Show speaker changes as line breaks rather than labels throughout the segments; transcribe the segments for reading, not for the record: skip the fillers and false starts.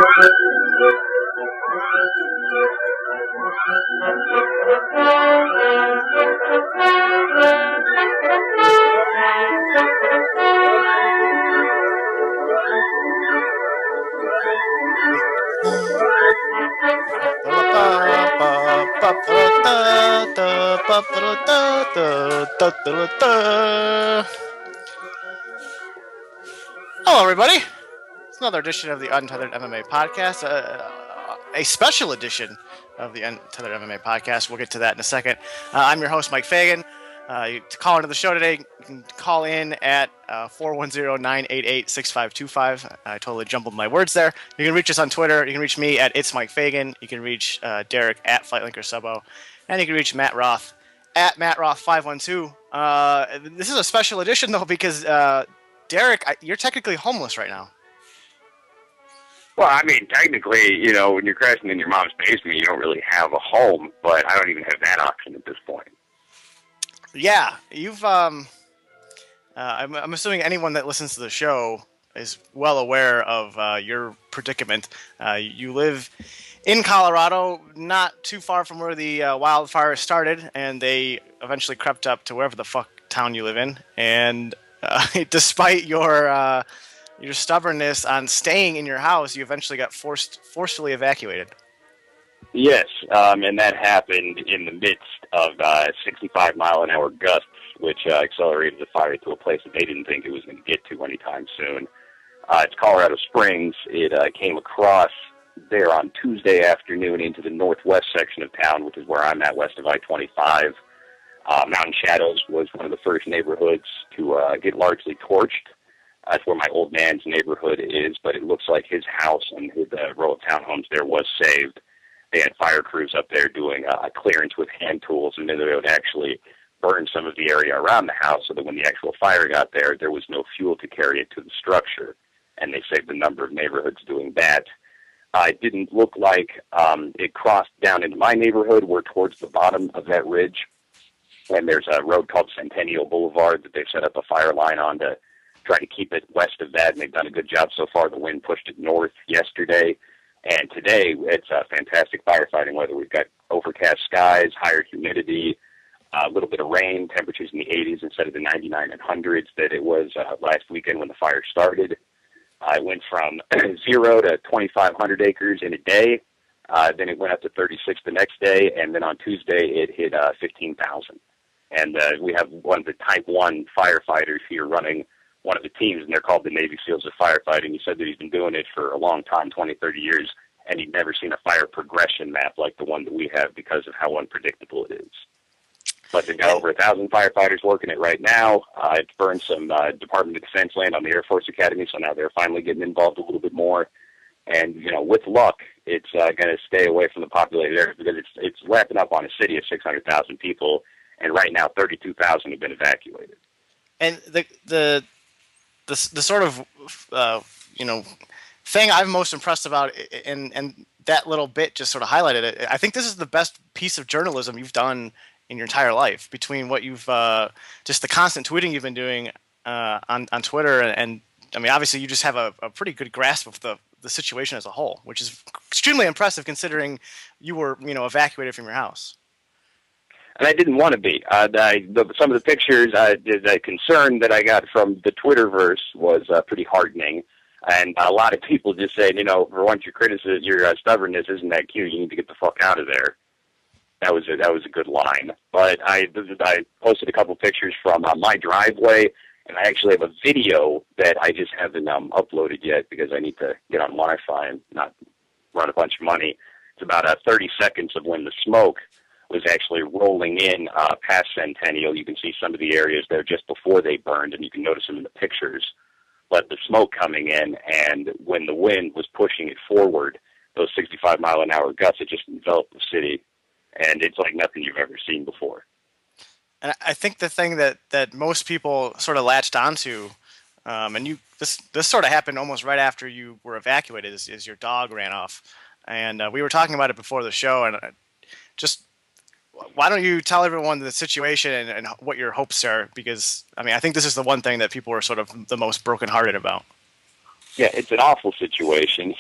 Hello, everybody. It's another edition of the Untethered MMA podcast, a special edition of the Untethered MMA podcast. We'll get to that in a second. I'm your host, Mike Fagan. To call into the show today, you can call in at 410-988-6525. I totally jumbled my words there. You can reach us on Twitter. You can reach me at It's Mike Fagan. You can reach Derek at FightLink or Subo. And you can reach Matt Roth at MattRoth512. This is a special edition, though, because Derek, you're technically homeless right now.
Well, I mean, technically, when you're crashing in your mom's basement, you don't really have a home, but I don't even have that option at this point.
Yeah, you've, I'm assuming anyone that listens to the show is well aware of your predicament. You live in Colorado, not too far from where the wildfire started, and they eventually crept up to wherever the fuck town you live in, and despite your stubbornness on staying in your house, you eventually got forcefully evacuated.
Yes, and that happened in the midst of 65-mile-an-hour gusts, which accelerated the fire to a place that they didn't think it was going to get to anytime soon. It's Colorado Springs. It came across there on Tuesday afternoon into the northwest section of town, which is where I'm at, west of I-25. Mountain Shadows was one of the first neighborhoods to get largely torched. That's where my old man's neighborhood is, but it looks like his house and his row of townhomes there was saved. They had fire crews up there doing clearance with hand tools, and then they would actually burn some of the area around the house so that when the actual fire got there, there was no fuel to carry it to the structure, and they saved a number of neighborhoods doing that. It didn't look like it crossed down into my neighborhood. We're towards the bottom of that ridge, and there's a road called Centennial Boulevard that they've set up a fire line on to try to keep it west of that, and they've done a good job so far. The wind pushed it north yesterday, and today it's fantastic firefighting weather. We've got overcast skies, higher humidity, a little bit of rain, temperatures in the 80s instead of the 99 and 100s that it was last weekend when the fire started. It went from 0 to 2,500 acres in a day. Then it went up to 36 the next day, and then on Tuesday it hit 15,000. And we have one of the Type 1 firefighters here running one of the teams, and they're called the Navy SEALs of Firefighting. He said that he's been doing it for a long time, 20, 30 years, and he'd never seen a fire progression map like the one that we have because of how unpredictable it is. But they've got over 1,000 firefighters working it right now. It's burned some Department of Defense land on the Air Force Academy, so now they're finally getting involved a little bit more. And, with luck, it's going to stay away from the populated areas because it's lapping up on a city of 600,000 people, and right now 32,000 have been evacuated.
And the sort of thing I'm most impressed about, and that little bit just sort of highlighted it. I think this is the best piece of journalism you've done in your entire life, between what you've just the constant tweeting you've been doing on Twitter, and I mean, obviously you just have a pretty good grasp of the situation as a whole, which is extremely impressive considering you were evacuated from your house.
And I didn't want to be. Some of the pictures, the concern that I got from the Twitterverse was pretty heartening. And a lot of people just saying, for once your criticism, your stubbornness isn't that cute. You need to get the fuck out of there. That was a good line. But I posted a couple pictures from my driveway, and I actually have a video that I just haven't uploaded yet because I need to get on Wi-Fi and not run a bunch of money. It's about 30 seconds of when the smoke was actually rolling in past Centennial. You can see some of the areas there just before they burned, and you can notice them in the pictures. But the smoke coming in, and when the wind was pushing it forward, those 65-mile-an-hour gusts, it just enveloped the city, and it's like nothing you've ever seen before.
And I think the thing that most people sort of latched onto, and this sort of happened almost right after you were evacuated, is your dog ran off. And we were talking about it before the show, and just why don't you tell everyone the situation and what your hopes are? Because, I mean, I think this is the one thing that people are sort of the most brokenhearted about.
Yeah, it's an awful situation.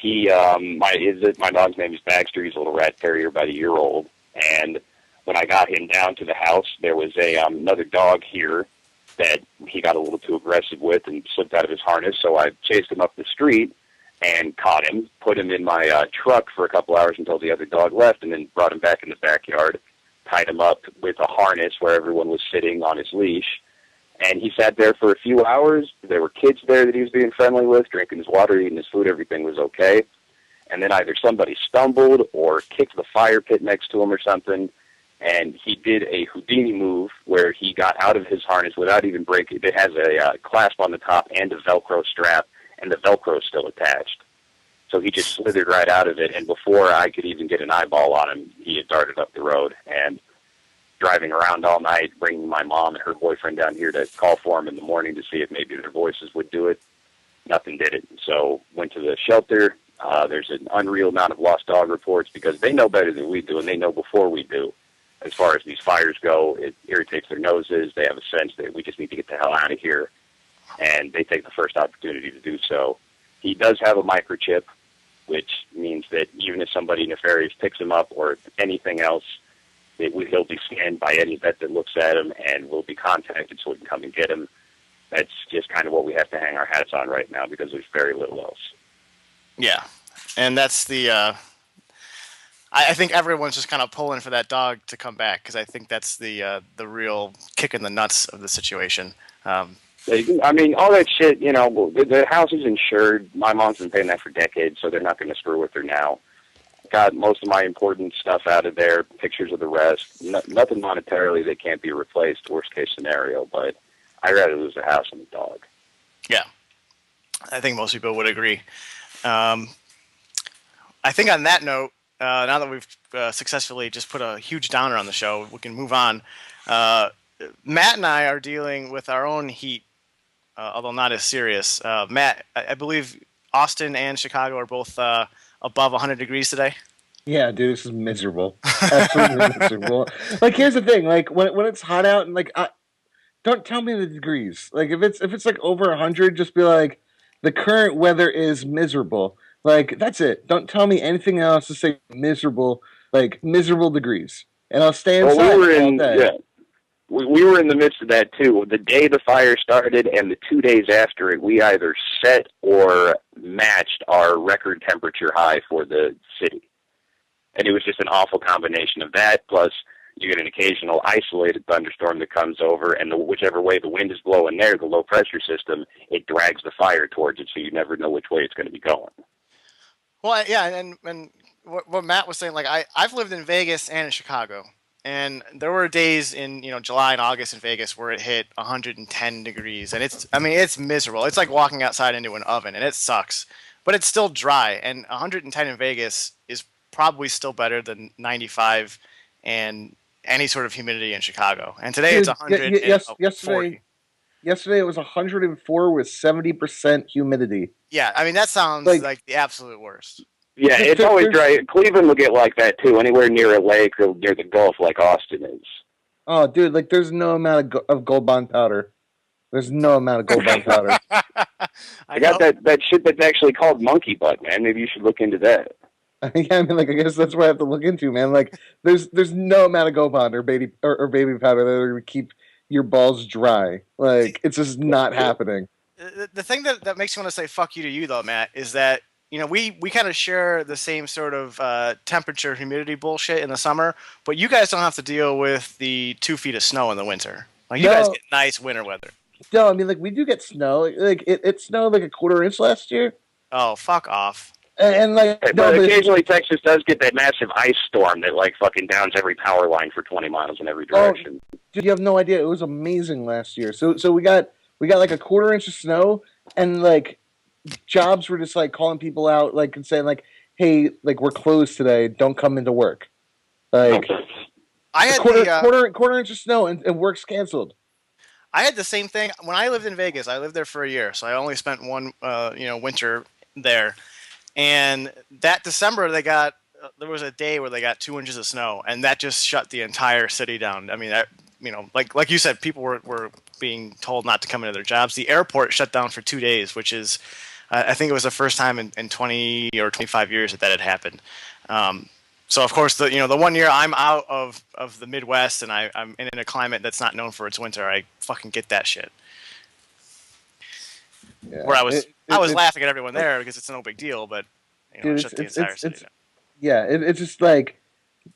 My dog's name is Baxter. He's a little rat terrier, about a year old. And when I got him down to the house, there was another dog here that he got a little too aggressive with and slipped out of his harness. So I chased him up the street and caught him, put him in my truck for a couple hours until the other dog left, and then brought him back in the backyard, tied him up with a harness where everyone was sitting on his leash. And he sat there for a few hours. There were kids there that he was being friendly with, drinking his water, eating his food. Everything was okay. And then either somebody stumbled or kicked the fire pit next to him or something, and he did a Houdini move where he got out of his harness without even breaking. It has a clasp on the top and a Velcro strap, and the Velcro is still attached. So he just slithered right out of it, and before I could even get an eyeball on him, he had darted up the road. And driving around all night, bringing my mom and her boyfriend down here to call for him in the morning to see if maybe their voices would do it. Nothing did it. So went to the shelter. There's an unreal amount of lost dog reports because they know better than we do, and they know before we do. As far as these fires go, it irritates their noses. They have a sense that we just need to get the hell out of here, and they take the first opportunity to do so. He does have a microchip, which means that even if somebody nefarious picks him up or anything else, he'll be scanned by any vet that looks at him and will be contacted so we can come and get him. That's just kind of what we have to hang our hats on right now because there's very little else.
Yeah, and that's the I think everyone's just kind of pulling for that dog to come back because I think that's the real kick in the nuts of the situation.
I mean, all that shit, you know, the house is insured. My mom's been paying that for decades, so they're not going to screw with her now. Got most of my important stuff out of there, pictures of the rest. Nothing monetarily that can't be replaced, worst case scenario, but I'd rather lose a house than a dog.
Yeah, I think most people would agree. I think on that note, now that we've successfully just put a huge downer on the show, we can move on. Matt and I are dealing with our own heat, although not as serious. Matt, I believe Austin and Chicago are both above 100 degrees today.
Yeah, dude, this is miserable. Absolutely miserable. Like, here's the thing: like, when it's hot out, and like, don't tell me the degrees. Like, if it's like over 100, just be like, the current weather is miserable. Like, that's it. Don't tell me anything else. Just say miserable, like miserable degrees, and I'll stay inside
well,
all day.
Yeah. We were in the midst of that, too. The day the fire started and the 2 days after it, we either set or matched our record temperature high for the city. And it was just an awful combination of that, plus you get an occasional isolated thunderstorm that comes over, and whichever way the wind is blowing there, the low-pressure system, it drags the fire towards it, so you never know which way it's going to be going.
Well, yeah, and what Matt was saying, like, I've lived in Vegas and in Chicago. And there were days in July and August in Vegas where it hit 110 degrees, and it's miserable. It's like walking outside into an oven, and it sucks. But it's still dry, and 110 in Vegas is probably still better than 95 and any sort of humidity in Chicago. And today it's 100.
Yesterday it was 104 with 70% humidity.
Yeah, I mean that sounds like the absolute worst.
Yeah, it's always dry. Cleveland will get like that, too, anywhere near a lake or near the Gulf like Austin is.
Oh, dude, like, there's no amount of Gold Bond powder. There's no amount of Gold Bond powder.
I got that shit that's actually called monkey butt, man. Maybe you should look into that.
Yeah, I mean, like, I guess that's what I have to look into, man. Like, there's no amount of Gold Bond or baby powder that are going to keep your balls dry. Like, it's just not happening.
The thing that makes me want to say fuck you to you, though, Matt, is that we kind of share the same sort of temperature, humidity bullshit in the summer, but you guys don't have to deal with the 2 feet of snow in the winter. Like, you guys get nice winter weather.
No, I mean, like, we do get snow. Like, it snowed like a quarter inch last year.
Oh, fuck off.
And like,
but occasionally Texas does get that massive ice storm that like fucking downs every power line for 20 miles in every direction.
Oh, dude, you have no idea. It was amazing last year. So we got like a quarter inch of snow, and like, jobs were just like calling people out, like, and saying like, "Hey, like, we're closed today. Don't come into work." Like,
I had
quarter inch of snow and work's canceled.
I had the same thing when I lived in Vegas. I lived there for a year, so I only spent one winter there. And that December, there was a day where they got 2 inches of snow, and that just shut the entire city down. I mean, like you said, people were being told not to come into their jobs. The airport shut down for 2 days, which is I think it was the first time in 20 or 25 years that had happened. So of course, the 1 year I'm out of the Midwest and I'm in a climate that's not known for its winter, I fucking get that shit.
Yeah.
Where I was laughing at everyone there because it's no big deal, but
dude,
shut the entire city down.
Yeah, it's just like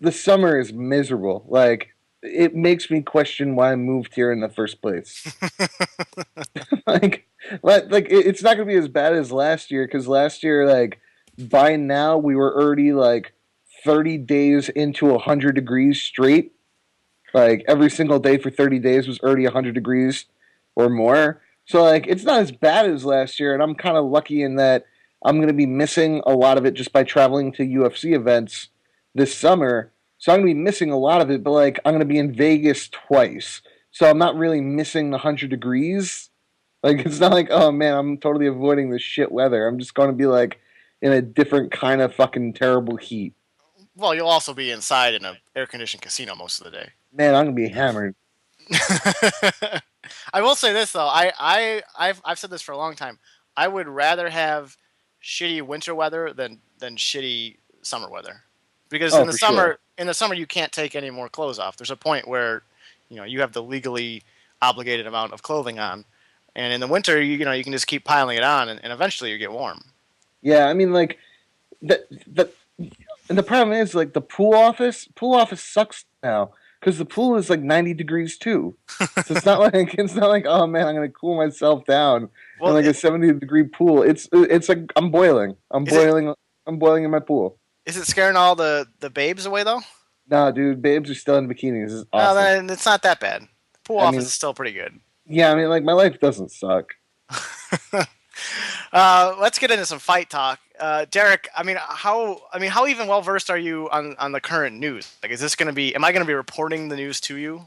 the summer is miserable. Like it makes me question why I moved here in the first place. like, it's not gonna be as bad as last year because last year, like by now, we were already like 30 days into 100 degrees straight. Like every single day for 30 days was already 100 degrees or more. So like it's not as bad as last year, and I'm kind of lucky in that I'm going to be missing a lot of it just by traveling to UFC events this summer. So I'm going to be missing a lot of it, but like I'm going to be in Vegas twice. So I'm not really missing the 100 degrees. Like it's not like, oh man, I'm totally avoiding the shit weather. I'm just going to be like in a different kind of fucking terrible heat.
Well, you'll also be inside in an air-conditioned casino most of the day.
Man, I'm going to be hammered.
I will say this though, I've said this for a long time. I would rather have shitty winter weather than shitty summer weather, because in the summer you can't take any more clothes off. There's a point where you have the legally obligated amount of clothing on, and in the winter you can just keep piling it on, and eventually you get warm.
Yeah, I mean like and the problem is like the pool office sucks now. Because the pool is like 90 degrees too, so it's not like oh man, I'm gonna cool myself down in like a 70-degree pool. It's like I'm boiling. I'm boiling in my pool.
Is it scaring all the babes away though?
Nah, dude, babes are still in bikinis. This is awesome.
No, then it's not that bad. Pool office is still pretty good.
Yeah, I mean like my life doesn't suck.
Let's get into some fight talk. Derek, how even well versed are you on the current news? Like, is this going to be? Am I going to be reporting the news to you,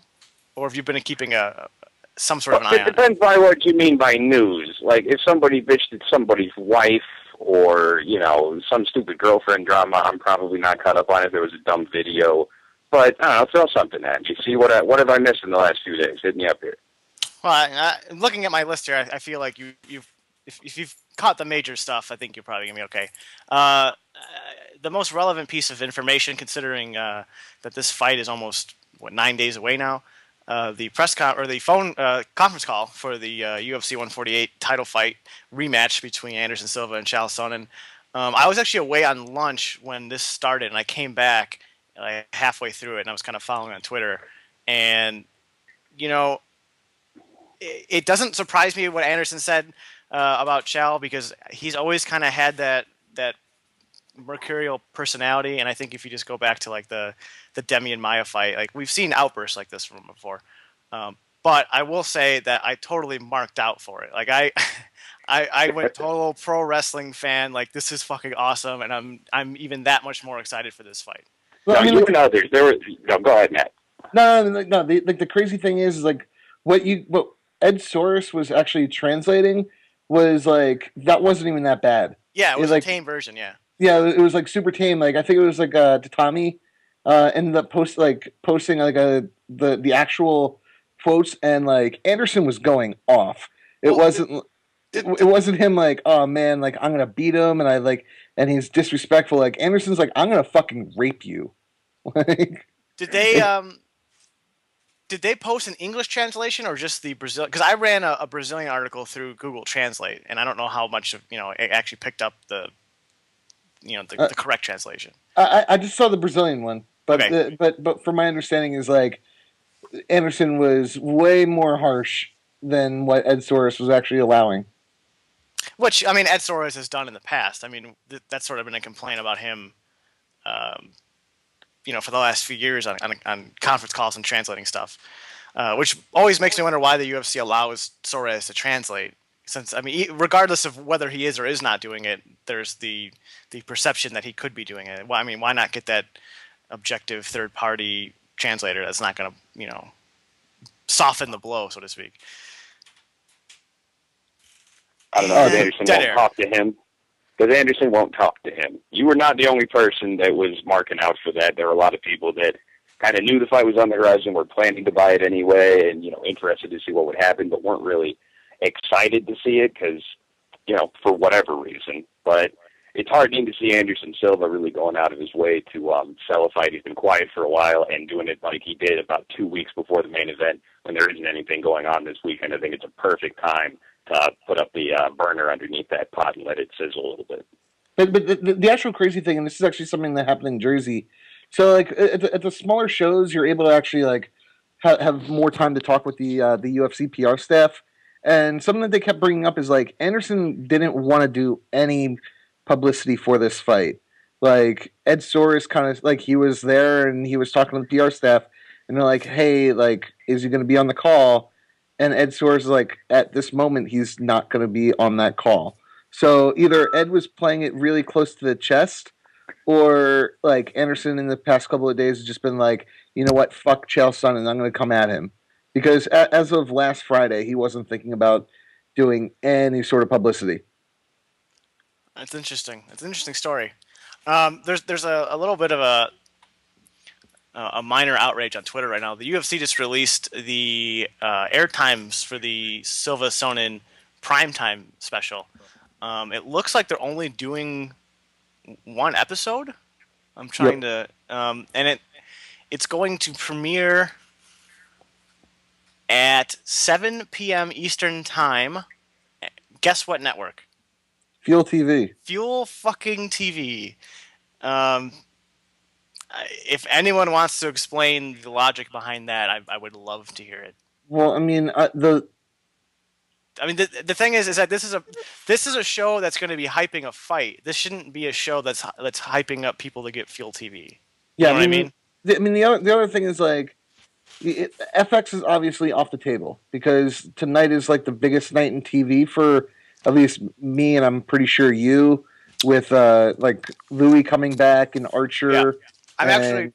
or have you been keeping some sort of an eye on it?
It depends by what you mean by news. Like, if somebody bitched at somebody's wife, or some stupid girlfriend drama, I'm probably not caught up on it. If there was a dumb video, but I don't know, throw something at me. See what have I missed in the last few days? Hit me up here.
Well, looking at my list here, I feel like if you've caught the major stuff, I think you're probably gonna be okay. The most relevant piece of information, considering that this fight is almost 9 days away now, the phone conference call for the UFC 148 title fight rematch between Anderson Silva and Chael Sonnen. I was actually away on lunch when this started, and I came back like halfway through it, and I was kind of following on Twitter, and it doesn't surprise me what Anderson said about Chael, because he's always kind of had that mercurial personality, and I think if you just go back to like the Demi and Maya fight, like we've seen outbursts like this from him before. But I will say that I totally marked out for it. Like I went total pro wrestling fan. Like this is fucking awesome, and I'm even that much more excited for this fight.
Well,
no, you and others. No, go ahead, Matt.
No. The crazy thing is like what Ed Soros was actually translating was like that wasn't even that bad.
Yeah, it was
like,
a tame version.
Yeah, it was like super tame. Like I think it was like Tatami ended up posting like the actual quotes, and like Anderson was going off. It wasn't him like, oh man, like I'm gonna beat him, and he's disrespectful. Like Anderson's like, I'm gonna fucking rape you. Like,
did they post an English translation or just the Brazilian? Because I ran a Brazilian article through Google Translate, and I don't know how much of it actually picked up the correct translation.
I just saw the Brazilian one, but
okay.
But from my understanding is like Anderson was way more harsh than what Ed Soros was actually allowing.
Which Ed Soros has done in the past. That's sort of been a complaint about him. For the last few years on conference calls and translating stuff, which always makes me wonder why the UFC allows Soros to translate. Since regardless of whether he is or is not doing it, there's the perception that he could be doing it. Well, why not get that objective third party translator that's not going to soften the blow, so to speak.
I don't know if Anderson won't talk to him. Because Anderson won't talk to him. You were not the only person that was marking out for that. There were a lot of people that kind of knew the fight was on the horizon, were planning to buy it anyway, and interested to see what would happen, but weren't really excited to see it because for whatever reason. But it's heartening to see Anderson Silva really going out of his way to sell a fight. He's been quiet for a while and doing it like he did about 2 weeks before the main event when there isn't anything going on this weekend. I think it's a perfect time to put up the burner underneath that pot and let it sizzle a little bit.
But the actual crazy thing, and this is actually something that happened in Jersey. So like at the smaller shows, you're able to actually like have more time to talk with the UFC PR staff. And something that they kept bringing up is like Anderson didn't want to do any publicity for this fight. Like Ed Soares kind of like he was there and he was talking to the PR staff, and they're like, "Hey, like, is he going to be on the call?" And Ed Soares is like, "At this moment, he's not going to be on that call." So either Ed was playing it really close to the chest, or like Anderson in the past couple of days has just been like, you know what, fuck Chael Sonnen, and I'm going to come at him. Because as of last Friday, he wasn't thinking about doing any sort of publicity.
That's interesting. It's an interesting story. There's a little bit of a minor outrage on Twitter right now. The UFC just released the air times for the Silva Sonnen primetime special. It looks like they're only doing one episode. I'm trying to, and it's going to premiere at 7 p.m. Eastern Time. Guess what network?
Fuel TV.
Fuel fucking TV. If anyone wants to explain the logic behind that, I would love to hear it.
Well, I mean,
the thing is that this is a show that's going to be hyping a fight. This shouldn't be a show that's hyping up people to get Fuel TV.
Yeah,
you know what I mean?
The other thing is like, FX is obviously off the table because tonight is like the biggest night in TV for at least me, and I'm pretty sure you, with like Louis coming back and Archer.
Yeah. I'm actually,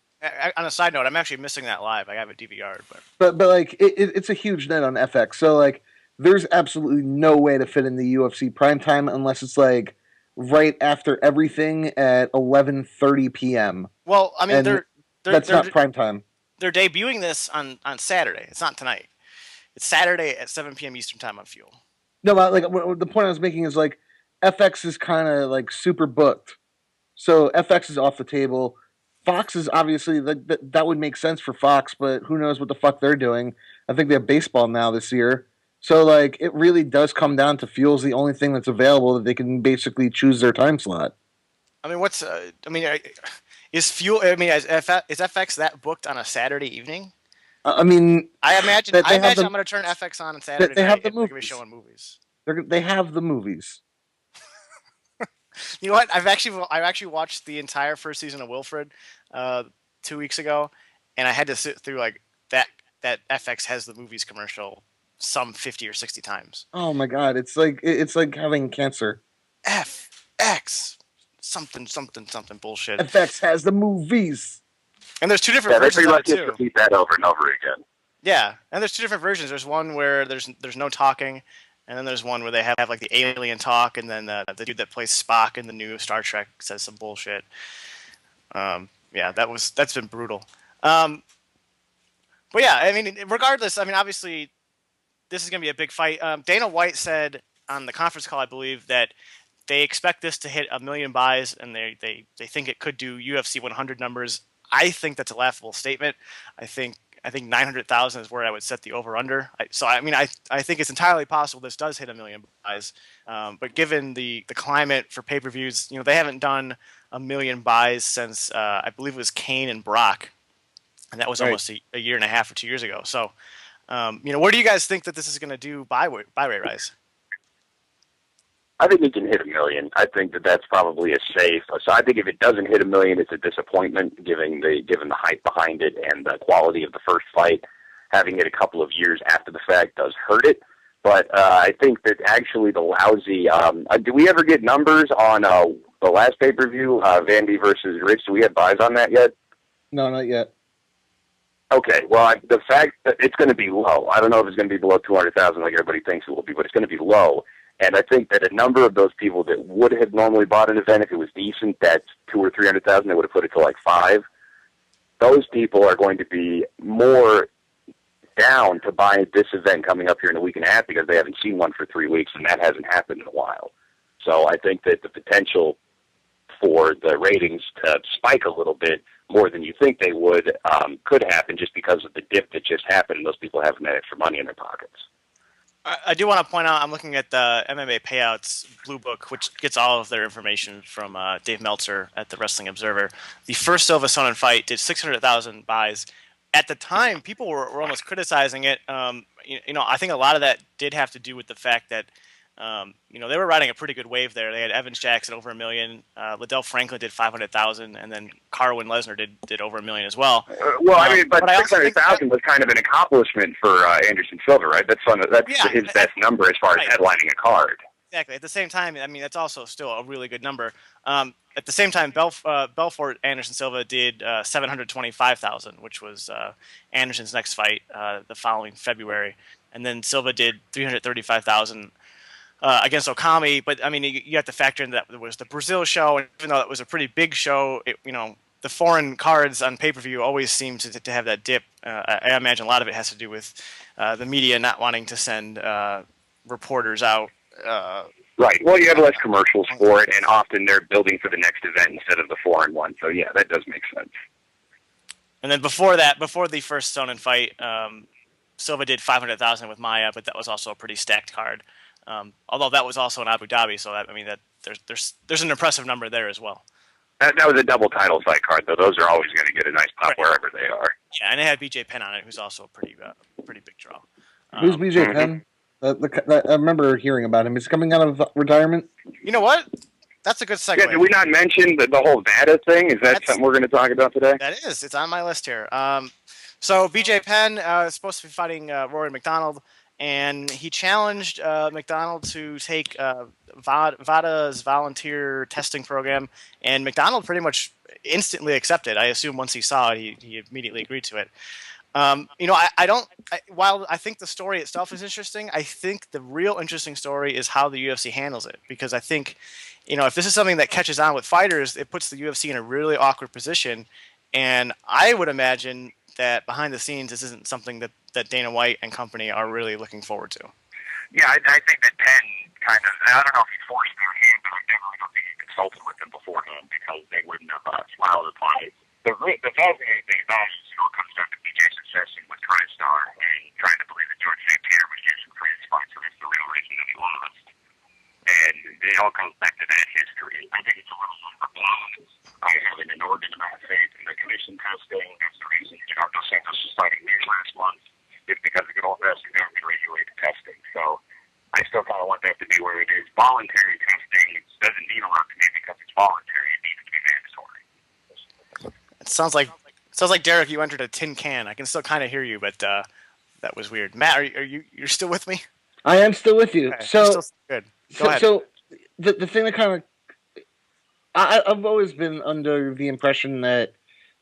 on a side note, I'm actually missing that live. I have it DVR'd,
but like it's a huge night on FX. So like, there's absolutely no way to fit in the UFC primetime unless it's like right after everything at 11:30 p.m.
Well, I mean,
that's not primetime.
They're debuting this on Saturday. It's not tonight. It's Saturday at 7 p.m. Eastern Time on Fuel.
No, like the point I was making is like FX is kind of like super booked, so FX is off the table. Fox is obviously that would make sense for Fox, but who knows what the fuck they're doing? I think they have baseball now this year, so like it really does come down to Fuel's the only thing that's available that they can basically choose their time slot.
I mean, is Fuel? I mean, is FX that booked on a Saturday evening?
I mean,
I imagine I'm going to turn FX on Saturday.
They have the
movies.
movies.
Showing movies.
They have the movies.
You know what? I've actually watched the entire first season of Wilfred 2 weeks ago, and I had to sit through like that FX has the movies commercial some 50 or 60 times.
Oh my god, it's like having cancer.
FX something bullshit.
FX has the movies.
And there's two different versions of it too.
Repeat that over and over again.
Yeah, and there's two different versions. There's one where there's no talking, and then there's one where they have like the alien talk, and then the dude that plays Spock in the new Star Trek says some bullshit. Yeah, that's been brutal. But yeah, I mean, regardless, I mean, obviously, this is going to be a big fight. Dana White said on the conference call, I believe, that they expect this to hit 1 million buys, and they think it could do UFC 100 numbers. I think that's a laughable statement. I think 900,000 is where I would set the over/under. I think it's entirely possible this does hit 1 million buys. But given the climate for pay-per-views, they haven't done 1 million buys since I believe it was Kane and Brock, and that was almost a year and a half or 2 years ago. So, where do you guys think that this is going to do buy rate rise?
I think it can hit 1 million. I think that's probably a safe. So I think if it doesn't hit 1 million, it's a disappointment, given the hype behind it and the quality of the first fight. Having it a couple of years after the fact does hurt it. But I think that actually the lousy. Do we ever get numbers on the last pay-per-view, Vandy versus Rich? Do we have buys on that yet?
No, not yet.
Okay, well, the fact that it's going to be low. I don't know if it's going to be below 200,000 like everybody thinks it will be, but it's going to be low. And I think that a number of those people that would have normally bought an event, if it was decent, that's 200,000 or 300,000, they would have put it to like 5. Those people are going to be more down to buy this event coming up here in a week and a half because they haven't seen one for 3 weeks, and that hasn't happened in a while. So I think that the potential for the ratings to spike a little bit more than you think they would could happen just because of the dip that just happened, and those people having that extra money in their pockets.
I do want to point out, I'm looking at the MMA Payouts Blue Book, which gets all of their information from Dave Meltzer at the Wrestling Observer. The first Silva-Sonnen fight did 600,000 buys. At the time, people were almost criticizing it. I think a lot of that did have to do with the fact that they were riding a pretty good wave there. They had Evans Jackson over 1 million, Liddell Franklin did 500,000, and then Carwin Lesnar did over 1 million as well.
But 600,000 was kind of an accomplishment for Anderson Silva, right? That's his best number as far as headlining a card.
Exactly. At the same time, I mean, that's also still a really good number. At the same time, Belfort Anderson Silva did 725,000, which was Anderson's next fight the following February, and then Silva did 335,000. Against Okami, but I mean, you have to factor in that there was the Brazil show, and even though it was a pretty big show, the foreign cards on pay-per-view always seem to have that dip. I imagine a lot of it has to do with the media not wanting to send reporters out.
Right. Well, you have less commercials for it, and often they're building for the next event instead of the foreign one. So yeah, that does make sense. And
then before the first Sonnen fight, Silva did 500,000 with Maya, but that was also a pretty stacked card. Although that was also in Abu Dhabi, so there's an impressive number there as well.
That was a double title fight card, though. Those are always going to get a nice pop wherever they are.
Yeah, and it had BJ Penn on it, who's also a pretty big draw.
Who's BJ Penn? I remember hearing about him. He's coming out of retirement.
You know what? That's a good segue.
Yeah, did we not mention the whole VADA thing? Is that something we're going to talk about today?
That is. It's on my list here. So BJ Penn is supposed to be fighting Rory McDonald. And he challenged McDonald to take VADA's volunteer testing program, and McDonald pretty much instantly accepted. I assume once he saw it, he immediately agreed to it. While I think the story itself is interesting, I think the real interesting story is how the UFC handles it. Because I think, if this is something that catches on with fighters, it puts the UFC in a really awkward position. And I would imagine that behind the scenes, this isn't something that Dana White and company are really looking forward to.
Yeah, I think that Penn kind of, I don't know if he forced their hand, but I definitely don't think he consulted with them beforehand because they wouldn't have smiled upon it. The fascinating thing about it is it comes down to BJ's obsession with TriStar and trying to believe that George St. Pierre was using for his fight, so that's the real reason that he lost. And it all comes back to that history. I think it's a little overblown. I have an inordinate amount of faith in the commission testing. That's the reason, Dos Santos was fighting me last month. It's because of good old-fashioned government-regulated testing. So I still kind of want that to be where it is. Voluntary testing doesn't mean a lot to me because it's voluntary. It needs to be mandatory.
It sounds like Derek, you entered a tin can. I can still kind of hear you, but that was weird. Matt, you're still with me?
I am still with you.
Okay.
So
still good. Go ahead.
So the thing that kind of I've always been under the impression that,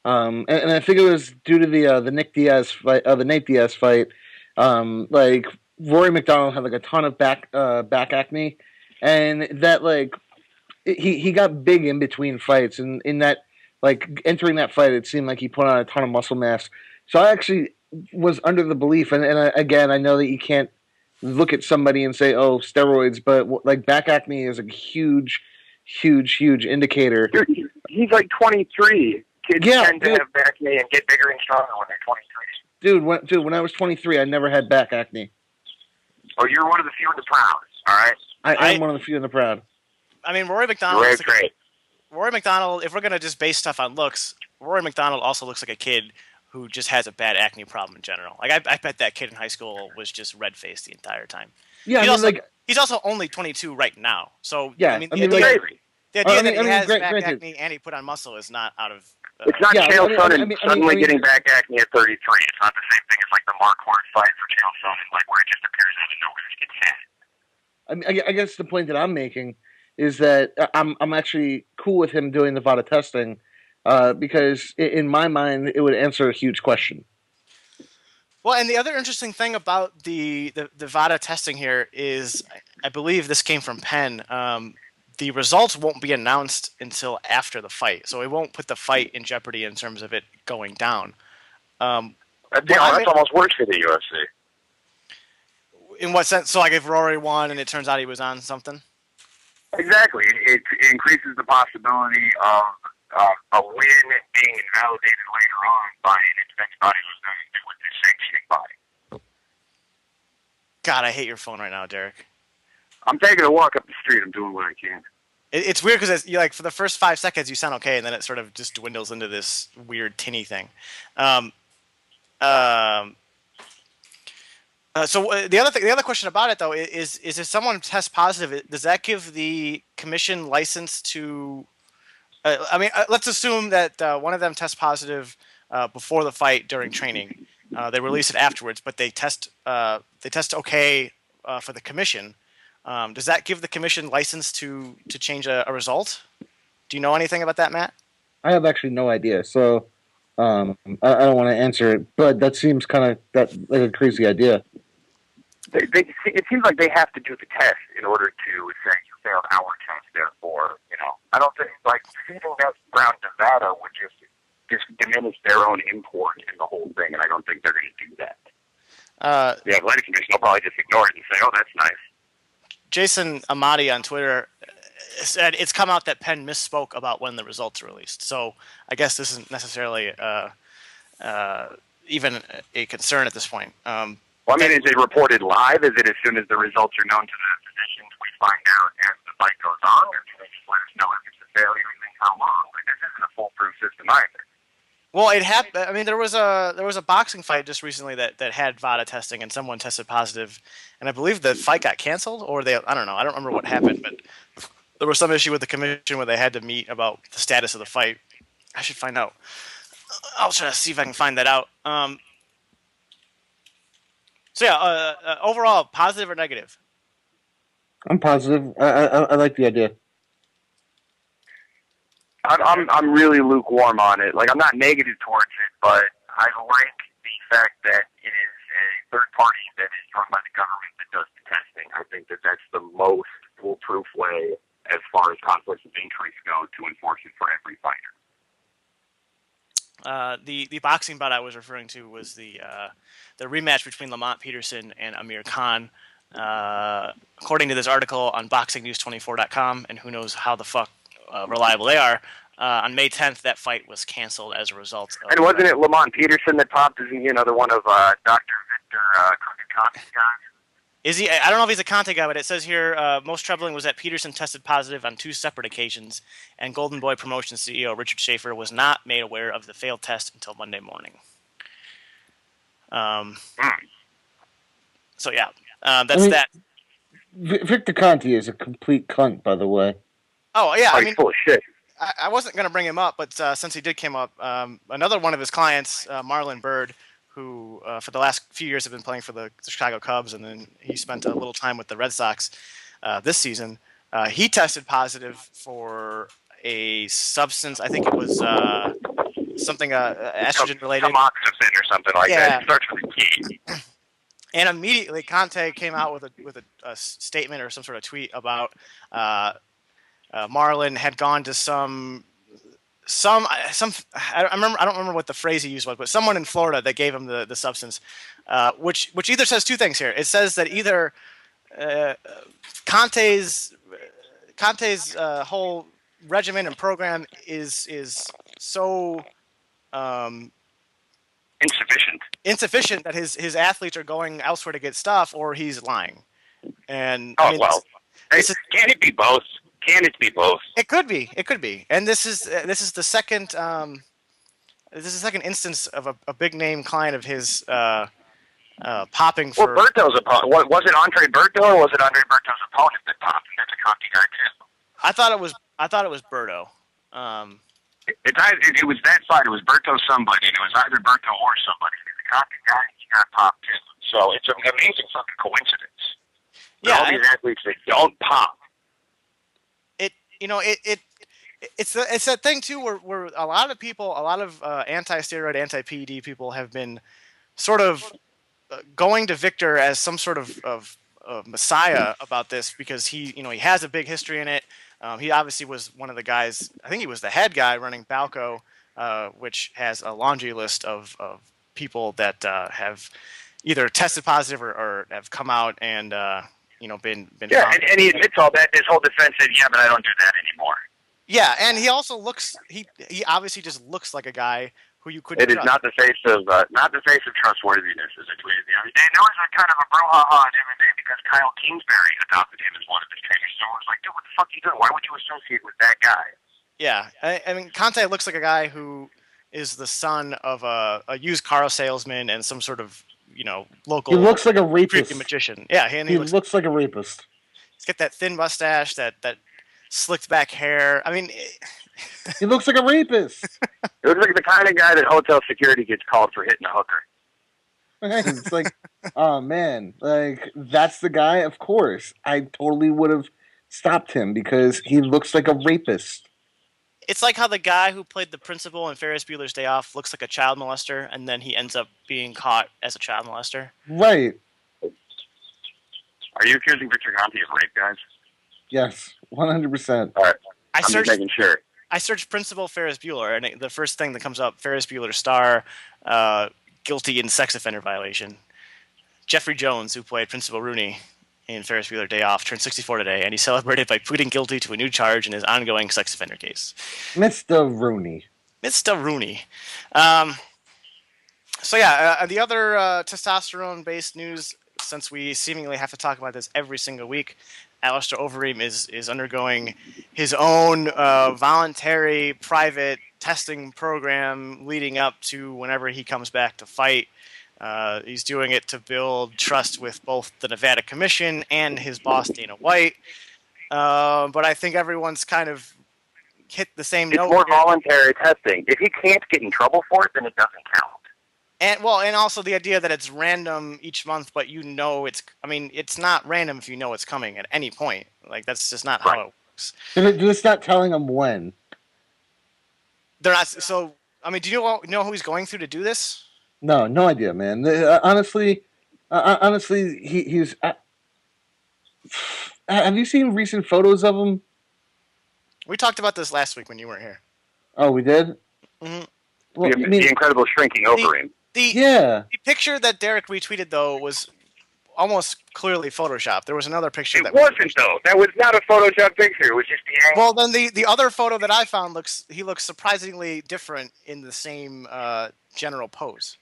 and I think it was due to the Nick Diaz fight, the Nate Diaz fight. Like Rory McDonald had like a ton of back acne, and that like he got big in between fights, and in that like entering that fight, it seemed like he put on a ton of muscle mass. So I actually was under the belief, and again, I know that you can't look at somebody and say, "Oh, steroids," but like back acne is a huge indicator.
Dude, he's like 23. Kids tend to have back acne and get bigger and stronger when they're 23.
Dude, when I was 23, I never had back acne.
Oh, you're one of the few and the proud, all right?
I am one of the few and the proud.
I mean, Rory McDonald.
Great.
Rory McDonald, if we're going to just base stuff on looks, Rory McDonald also looks like a kid who just has a bad acne problem in general. Like, I bet that kid in high school was just red-faced the entire time.
Yeah,
he's also only 22 right now. So,
yeah,
the idea that he has back
granted.
acne and he put on muscle is not out of...
it's not Chael Sonnen suddenly getting back acne at 33. It's not the same thing as like the Mark Hort fight for Chael Sonnen, like where it just appears out of nowhere and gets hit.
I guess the point that I'm making is that I'm actually cool with him doing the VADA testing because in my mind it would answer a huge question.
Well, and the other interesting thing about the VADA testing here is, I believe this came from Penn, the results won't be announced until after the fight, so it won't put the fight in jeopardy in terms of it going down.
That's almost worse for the UFC.
In what sense? So, like, if Rory won and it turns out he was on something?
Exactly. It increases the possibility of a win being invalidated later on by an defense body who's going to do with the sanctioning body.
God, I hate your phone right now, Derek.
I'm taking a walk up the street. I'm doing what I can.
It's weird because you like for the first 5 seconds you sound okay, and then it sort of just dwindles into this weird tinny thing. Um, um, the other question about it though is if someone tests positive, does that give the commission license to? Let's assume that one of them tests positive before the fight during training. They release it afterwards, but they test okay for the commission. Does that give the commission license to change a result? Do you know anything about that, Matt?
I have actually no idea. So I don't want to answer it, but that seems kind of like a crazy idea.
It seems like they have to do the test in order to say you failed our test. Therefore, I don't think like feeding that round Nevada would just diminish their own import in the whole thing, and I don't think they're going to do that. The athletic commission will probably just ignore it and say, "Oh, that's nice."
Jason Amati on Twitter said it's come out that Penn misspoke about when the results are released. So I guess this isn't necessarily even a concern at this point.
Well, I mean, is it reported live? Is it as soon as the results are known to the physicians, we find out as the fight goes on, or do they just let us know if it's a failure and how long? Like, this isn't a foolproof system either.
Well, it happened. I mean, there was a boxing fight just recently that had VADA testing, and someone tested positive, and I believe the fight got canceled, or I don't know. I don't remember what happened, but there was some issue with the commission where they had to meet about the status of the fight. I should find out. I'll try to see if I can find that out. So yeah, overall, positive or negative?
I'm positive. I like the idea.
I'm really lukewarm on it. Like, I'm not negative towards it, but I like the fact that it is a third party that is run by the government that does the testing. I think that that's the most foolproof way as far as conflicts of interest go to enforce it for every fighter.
The boxing bout I was referring to was the rematch between Lamont Peterson and Amir Khan. According to this article on BoxingNews24.com, and who knows how the fuck reliable they are, on May 10th, that fight was canceled as a result of...
And wasn't it Lamont Peterson that popped? Isn't he another one of Dr. Victor Conte's guys?
Is he? I don't know if he's a Conte guy, but it says here, most troubling was that Peterson tested positive on 2 separate occasions, and Golden Boy Promotions CEO Richard Schaefer was not made aware of the failed test until Monday morning. So yeah, that's that.
Victor Conte is a complete cunt, by the way.
Oh yeah, I mean,
he's full of shit.
I wasn't going to bring him up, but since he did come up, another one of his clients, Marlon Byrd, who for the last few years have been playing for the Chicago Cubs, and then he spent a little time with the Red Sox this season. He tested positive for a substance. I think it was something estrogen related.
Tamoxifen or something like that. It starts with a T.
And immediately, Conte came out with a statement or some sort of tweet about Marlon had gone to some. I don't remember what the phrase he used was, but someone in Florida that gave him the substance, which either says 2 things here. It says that either Conte's whole regimen and program is so insufficient that his athletes are going elsewhere to get stuff, or he's lying. And
can it be both? Can it be both?
It could be. It could be. And this is the second instance of a big name client of his popping for.
Well, Berto's opponent. Was it Andre Berto or was it Andre Berto's opponent that popped? And that's a Conti guy too.
I thought it was Berto.
It was that fight. It was Berto somebody. And it was either Berto or somebody. The Conti guy, he got popped too. So it's an amazing fucking coincidence.
Yeah,
all these athletes that don't pop.
It's that thing too where a lot of anti-steroid, anti-PED people have been sort of going to Victor as some sort of messiah about this, because he has a big history in it. He obviously was one of the guys. I think he was the head guy running Balco, which has a laundry list of people that have either tested positive or have come out and been
Yeah,
found.
and he admits all that. His whole defense is, yeah, but I don't do that anymore.
Yeah, and he also looks he obviously just looks like a guy who you couldn't
It is
trust.
not the face of trustworthiness, as I tweeted the other day. And there was a kind of a brouhaha the other day because Kyle Kingsbury adopted him as one of his trainers. So I was like, dude, what the fuck are you doing? Why would you associate with that guy?
Yeah, I mean, Conte looks like a guy who is the son of a used car salesman and some sort of local.
He looks like a rapist.
Creepy magician. Yeah,
he looks like a rapist.
He's got that thin mustache, that slicked back hair. I mean,
he looks like a rapist.
It looks like the kind of guy that hotel security gets called for hitting a hooker.
Right. It's like, oh man, like that's the guy. Of course, I totally would have stopped him because he looks like a rapist.
It's like how the guy who played the principal in Ferris Bueller's Day Off looks like a child molester, and then he ends up being caught as a child molester.
Right.
Are you accusing Victor Conte of rape, guys?
Yes, 100%.
All right.
I'm
just making sure.
I searched Principal Ferris Bueller, and the first thing that comes up, Ferris Bueller star, guilty in sex offender violation. Jeffrey Jones, who played Principal Rooney in Ferris Bueller Day Off, turned 64 today, and he celebrated by pleading guilty to a new charge in his ongoing sex offender case.
Mr. Rooney.
Mr. Rooney. The other testosterone-based news, since we seemingly have to talk about this every single week, Alistair Overeem is undergoing his own voluntary private testing program leading up to whenever he comes back to fight. He's doing it to build trust with both the Nevada Commission and his boss, Dana White. But I think everyone's kind of hit the same note.
It's more voluntary testing. If he can't get in trouble for it, then it doesn't count.
And also the idea that it's random each month, but it's not random if you know it's coming at any point. Like, that's just not how it works.
They're just not telling him when.
They're not. So, I mean, do you know who he's going through to do this?
No idea, man. Honestly, he's. Have you seen recent photos of him?
We talked about this last week when you weren't here.
Oh, we did?
Mm-hmm.
Well,
the incredible shrinking Overeem.
The picture that Derek retweeted, though, was almost clearly Photoshopped. There was another picture
that wasn't, though. That was not a Photoshop picture. It was just the angle.
Well, then the other photo that I found looks surprisingly different in the same general pose.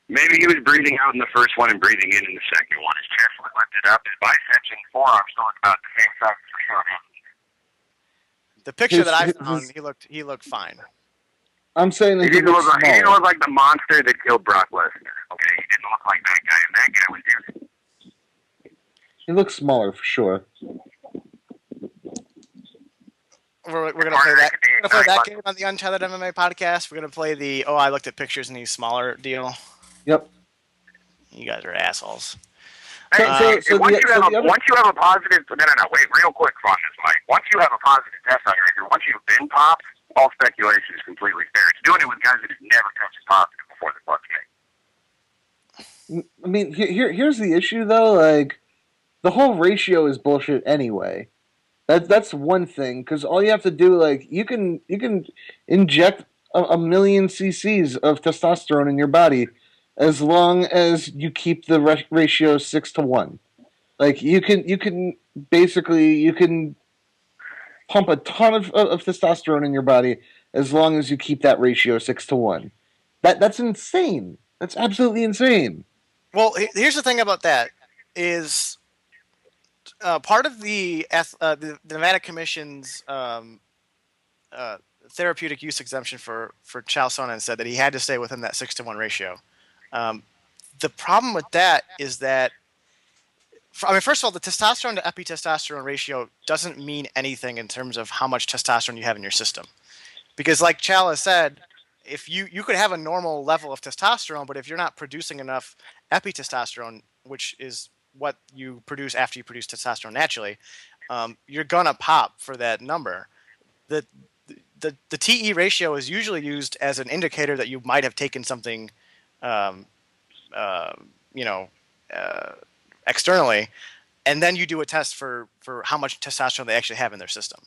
Maybe he was breathing out in the first one and breathing in the second one. His chest was lifted up. His biceps and forearms looked about the same size as for sure.
The picture that I found, he looked fine.
I'm saying that
he didn't look like the monster that killed Brock Lesnar. Okay, he didn't look like that guy, and that guy was different.
He looks smaller for sure.
We're gonna play that. We're gonna play that game on the Untethered MMA podcast. We're gonna play the I looked at pictures and he's smaller deal.
Yep.
You guys are assholes.
Once you have a positive, wait, real quick, Cautious Mike. Once you have a positive test on your injury, once you've been popped, all speculation is completely fair. It's doing it with guys that have never tested positive before the fuck's game.
I mean, here's the issue though. Like, the whole ratio is bullshit anyway. That's one thing, because all you have to do, like, you can inject a million cc's of testosterone in your body as long as you keep the ratio 6-1. Like, you can pump a ton of testosterone in your body as long as you keep that ratio 6-1. That's insane. That's absolutely insane.
Well, here's the thing about that is part of the Nevada Commission's therapeutic use exemption for Chael Sonnen said that he had to stay within that 6-1 ratio. The problem with that is that, first of all, the testosterone to epitestosterone ratio doesn't mean anything in terms of how much testosterone you have in your system. Because like Chael has said, if you could have a normal level of testosterone, but if you're not producing enough epitestosterone, which is what you produce after you produce testosterone naturally, you're gonna pop for that number. The TE ratio is usually used as an indicator that you might have taken something, externally, and then you do a test for how much testosterone they actually have in their system.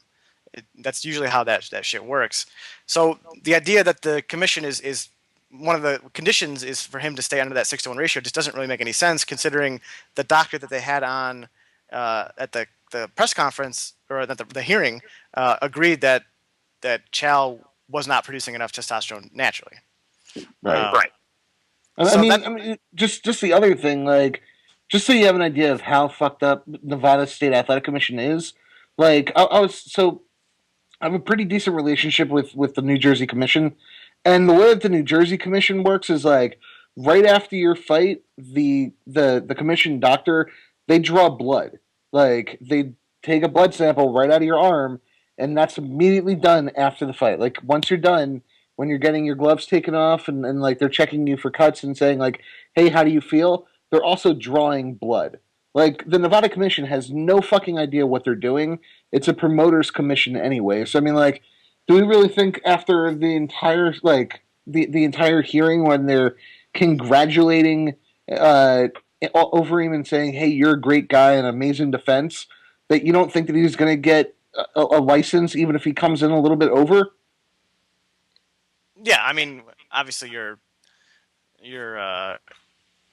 That's usually how that shit works. So the idea that the commission is one of the conditions is for him to stay under that 6-1 ratio just doesn't really make any sense, considering the doctor that they had on at the press conference or at the hearing agreed that Chow was not producing enough testosterone naturally.
Right.
Right.
So
I mean, just the other thing, like, just so you have an idea of how fucked up Nevada State Athletic Commission is. Like, I have a pretty decent relationship with the New Jersey Commission, and the way that the New Jersey Commission works is like right after your fight, the commission doctor, they draw blood. Like, they take a blood sample right out of your arm, and that's immediately done after the fight. Like, once you're done, when you're getting your gloves taken off, and like they're checking you for cuts and saying like, hey, how do you feel? They're also drawing blood. Like, the Nevada Commission has no fucking idea what they're doing. It's a promoters commission anyway. So I mean, like, do we really think after the entire the entire hearing when they're congratulating Overeem and saying, "Hey, you're a great guy and amazing defense," that you don't think that he's going to get a license even if he comes in a little bit over?
yeah, I mean, obviously you're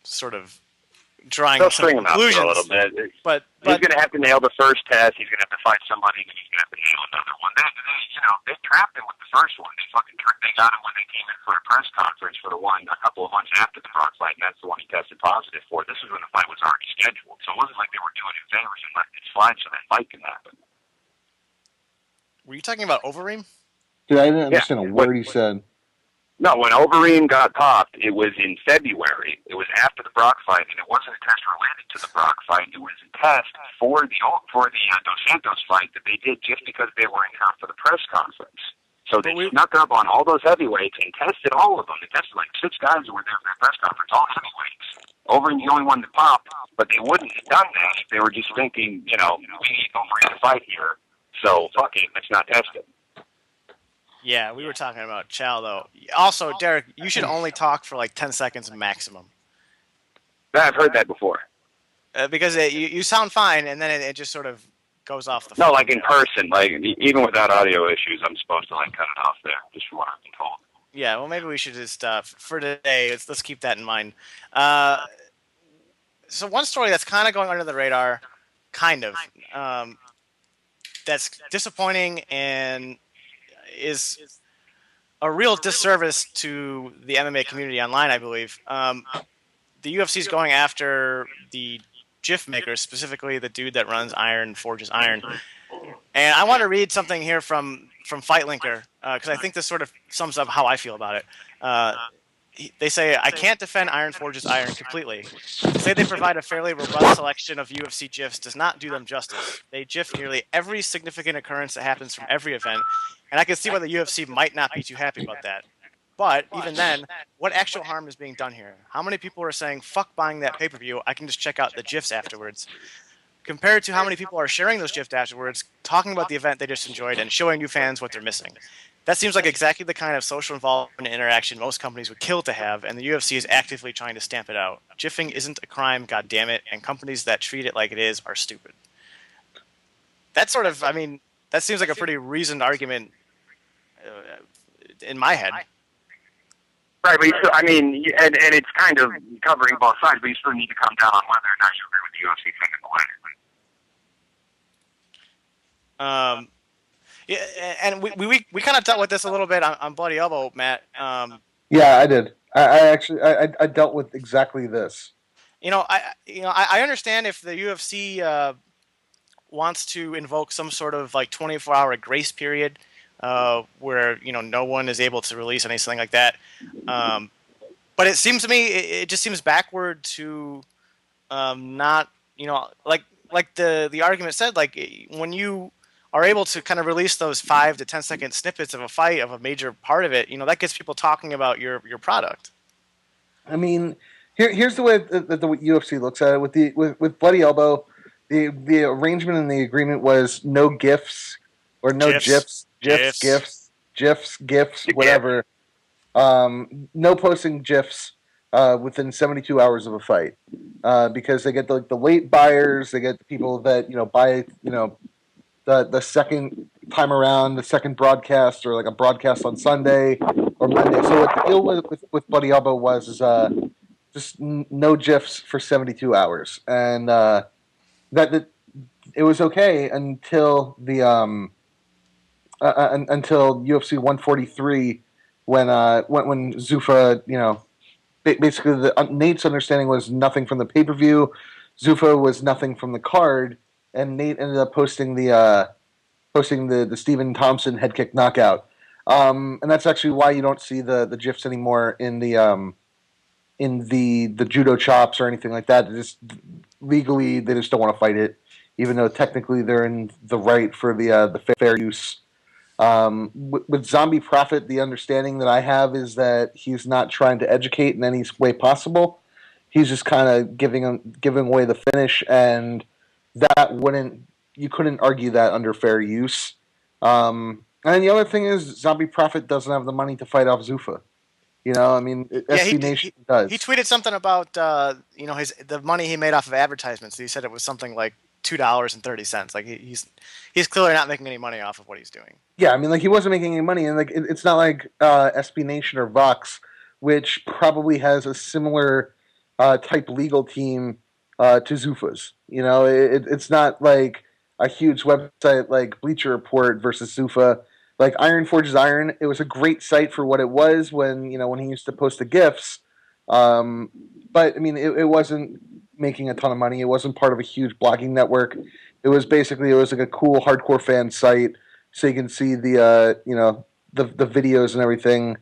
sort of drawing
They'll
some
string him out for a
conclusions,
little bit.
but
He's going to have to nail the first test. He's going to have to fight somebody, and he's going to have to nail another one. They trapped him with the first one. They got him when they came in for a press conference for the one a couple of months after the Roth fight, and that's the one he tested positive for. This is when the fight was already scheduled, so it wasn't like they were doing it favors and letting it slide so that fight can happen.
were you talking about Overeem?
Dude, I didn't understand a word he said.
No, when Overeem got popped, it was in February. It was after the Brock fight, and it wasn't a test related to the Brock fight. It was a test for the Dos Santos fight that they did just because they were in town for the press conference. So they snuck up on all those heavyweights and tested all of them. They tested like 6 guys who were there for their press conference, all heavyweights. Overeem's the only one that popped, but they wouldn't have done that if they were just thinking, we need Overeem to fight here, so fuck it, let's not test him.
Yeah, we were talking about Chow, though. Also, Derek, you should only talk for like 10 seconds maximum.
I've heard that before.
Because you sound fine, and then it just sort of goes off the phone.
No, like in person, like even without audio issues, I'm supposed to like cut it off there, just from what I've been told.
Yeah, well, maybe we should just, for today, let's keep that in mind. So one story that's kind of going under the radar, that's disappointing and is a real disservice to the MMA community online, I believe. The UFC is going after the GIF makers, specifically the dude that runs Iron Forges Iron. And I want to read something here from FightLinker, because I think this sort of sums up how I feel about it. They say, I can't defend Iron Forges Iron completely. To say they provide a fairly robust selection of UFC GIFs does not do them justice. They GIF nearly every significant occurrence that happens from every event, and I can see why the UFC might not be too happy about that. But even then, what actual harm is being done here? How many people are saying, fuck buying that pay-per-view, I can just check out the GIFs afterwards? Compared to how many people are sharing those GIFs afterwards, talking about the event they just enjoyed, and showing new fans what they're missing. That seems like exactly the kind of social involvement and interaction most companies would kill to have, and the UFC is actively trying to stamp it out. GIFing isn't a crime, goddammit, and companies that treat it like it is are stupid. That sort of, I mean, that seems like a pretty reasoned argument in my head.
Right, but and it's kind of covering both sides, but you still need to come down on whether or not you agree with the UFC taking the win.
Yeah, and we kind of dealt with this a little bit on Bloody Elbow, Matt.
Yeah, I did. I actually dealt with exactly this.
I understand if the UFC wants to invoke some sort of like 24-hour grace period where no one is able to release anything like that. But it seems to me it just seems backward to not like the argument said, like when you are able to kind of release those 5 to 10 second snippets of a fight of a major part of it, that gets people talking about your product.
I mean, here's the way that the UFC looks at it. With Bloody Elbow, the arrangement and the agreement was no GIFs or no GIFs, whatever. No posting GIFs within 72 hours of a fight, because they get the late buyers, they get the people that buy the second time around, the second broadcast, or like a broadcast on Sunday or Monday. So what the deal with Bloody Elbow was is just no GIFs for 72 hours, and that it was okay until UFC 143 when Zuffa, basically Nate's understanding was nothing from the pay per view, Zuffa was nothing from the card, and Nate ended up posting the Stephen Thompson head kick knockout. And that's actually why you don't see the GIFs anymore in the judo chops or anything like that. Legally, they just don't want to fight it, even though technically they're in the right for the fair use. With Zombie Prophet, the understanding that I have is that he's not trying to educate in any way possible. He's just kind of giving away the finish, and you couldn't argue that under fair use. And then the other thing is, Zombie Prophet doesn't have the money to fight off Zuffa. I mean, SB Nation does.
He tweeted something about the money he made off of advertisements. He said it was something like $2.30. Like he's clearly not making any money off of what he's doing.
Yeah, I mean, like he wasn't making any money, and like it's not like SB Nation or Vox, which probably has a similar type legal team to Zuffa's. It's not like a huge website like Bleacher Report versus Zuffa. Like Iron Forges Iron, it was a great site for what it was when he used to post the GIFs. But I mean, it wasn't making a ton of money. It wasn't part of a huge blogging network. It was like a cool hardcore fan site, so you can see the videos and everything.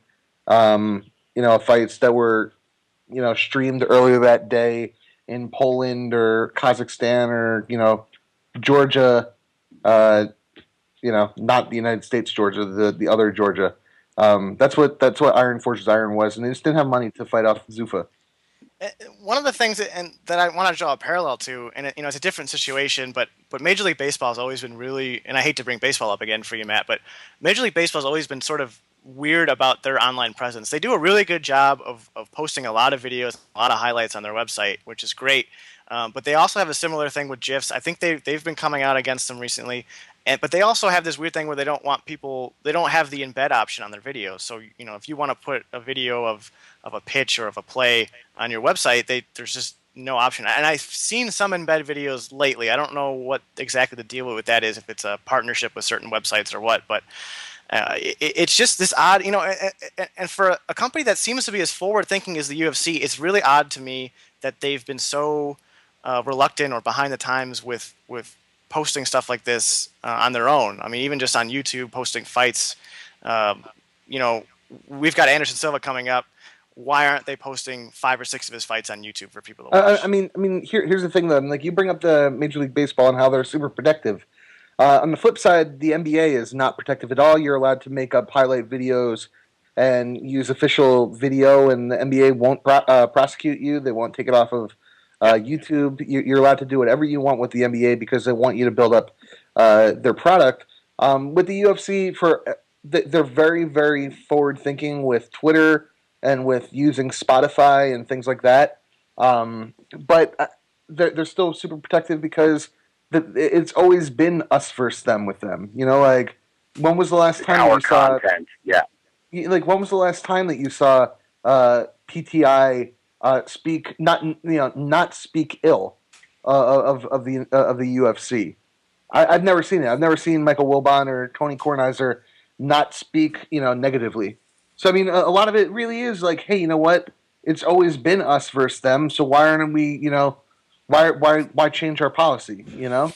Fights that were streamed earlier that day in Poland or Kazakhstan or Georgia. Not the United States Georgia, the other Georgia. That's what Iron Forces Iron was, and they just didn't have money to fight off Zuffa.
One of the things that I want to draw a parallel to, and it's a different situation, but Major League Baseball has always been really, and I hate to bring baseball up again for you, Matt, but Major League Baseball has always been sort of weird about their online presence. They do a really good job of posting a lot of videos, a lot of highlights on their website, which is great. But they also have a similar thing with GIFs. I think they've been coming out against them recently. But they also have this weird thing where they don't have the embed option on their videos. So, if you want to put a video of a pitch or of a play on your website, there's just no option. And I've seen some embed videos lately. I don't know what exactly the deal with that is, if it's a partnership with certain websites or what, but it's just this odd, and for a company that seems to be as forward-thinking as the UFC, it's really odd to me that they've been so reluctant or behind the times with posting stuff like this on their own. I mean, even just on YouTube, posting fights. We've got Anderson Silva coming up. Why aren't they posting 5 or 6 of his fights on YouTube for people to watch?
I mean, here's the thing though. Like you bring up the Major League Baseball and how they're super protective. On the flip side, the NBA is not protective at all. You're allowed to make up highlight videos and use official video, and the NBA won't prosecute you. They won't take it off of YouTube. You're allowed to do whatever you want with the NBA because they want you to build up their product. With the UFC, they're very, very forward thinking with Twitter and with using Spotify and things like that. But they're still super protective because it's always been us versus them with them. Like when was the last time you saw
content? Yeah.
Like when was the last time that you saw PTI speak not speak ill of the UFC? I've never seen it. I've never seen Michael Wilbon or Tony Kornheiser not speak negatively. So I mean, a lot of it really is like, hey, you know what? It's always been us versus them. So why aren't we? Why change our policy?
Well,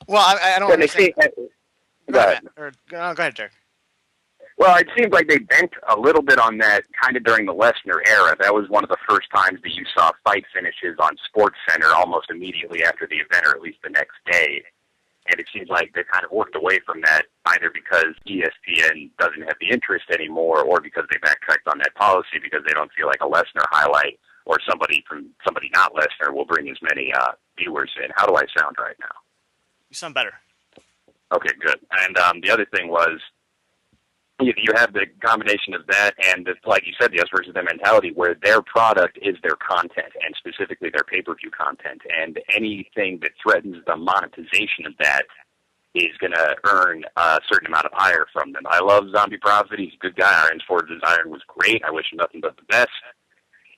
I don't understand. Go ahead, Derek.
Well, it seems like they bent a little bit on that kind of during the Lesnar era. That was one of the first times that you saw fight finishes on SportsCenter almost immediately after the event, or at least the next day. And it seems like they kind of worked away from that, either because ESPN doesn't have the interest anymore, or because they backtracked on that policy because they don't feel like a Lesnar highlight or somebody not Lesnar will bring as many viewers in. How do I sound right now?
You sound better.
Okay, good. And the other thing was, you have the combination of that and, like you said, the us versus them mentality, where their product is their content, and specifically their pay-per-view content. And anything that threatens the monetization of that is going to earn a certain amount of ire from them. I love Zombie Prophet. He's a good guy. Iron Forges Iron was great. I wish him nothing but the best.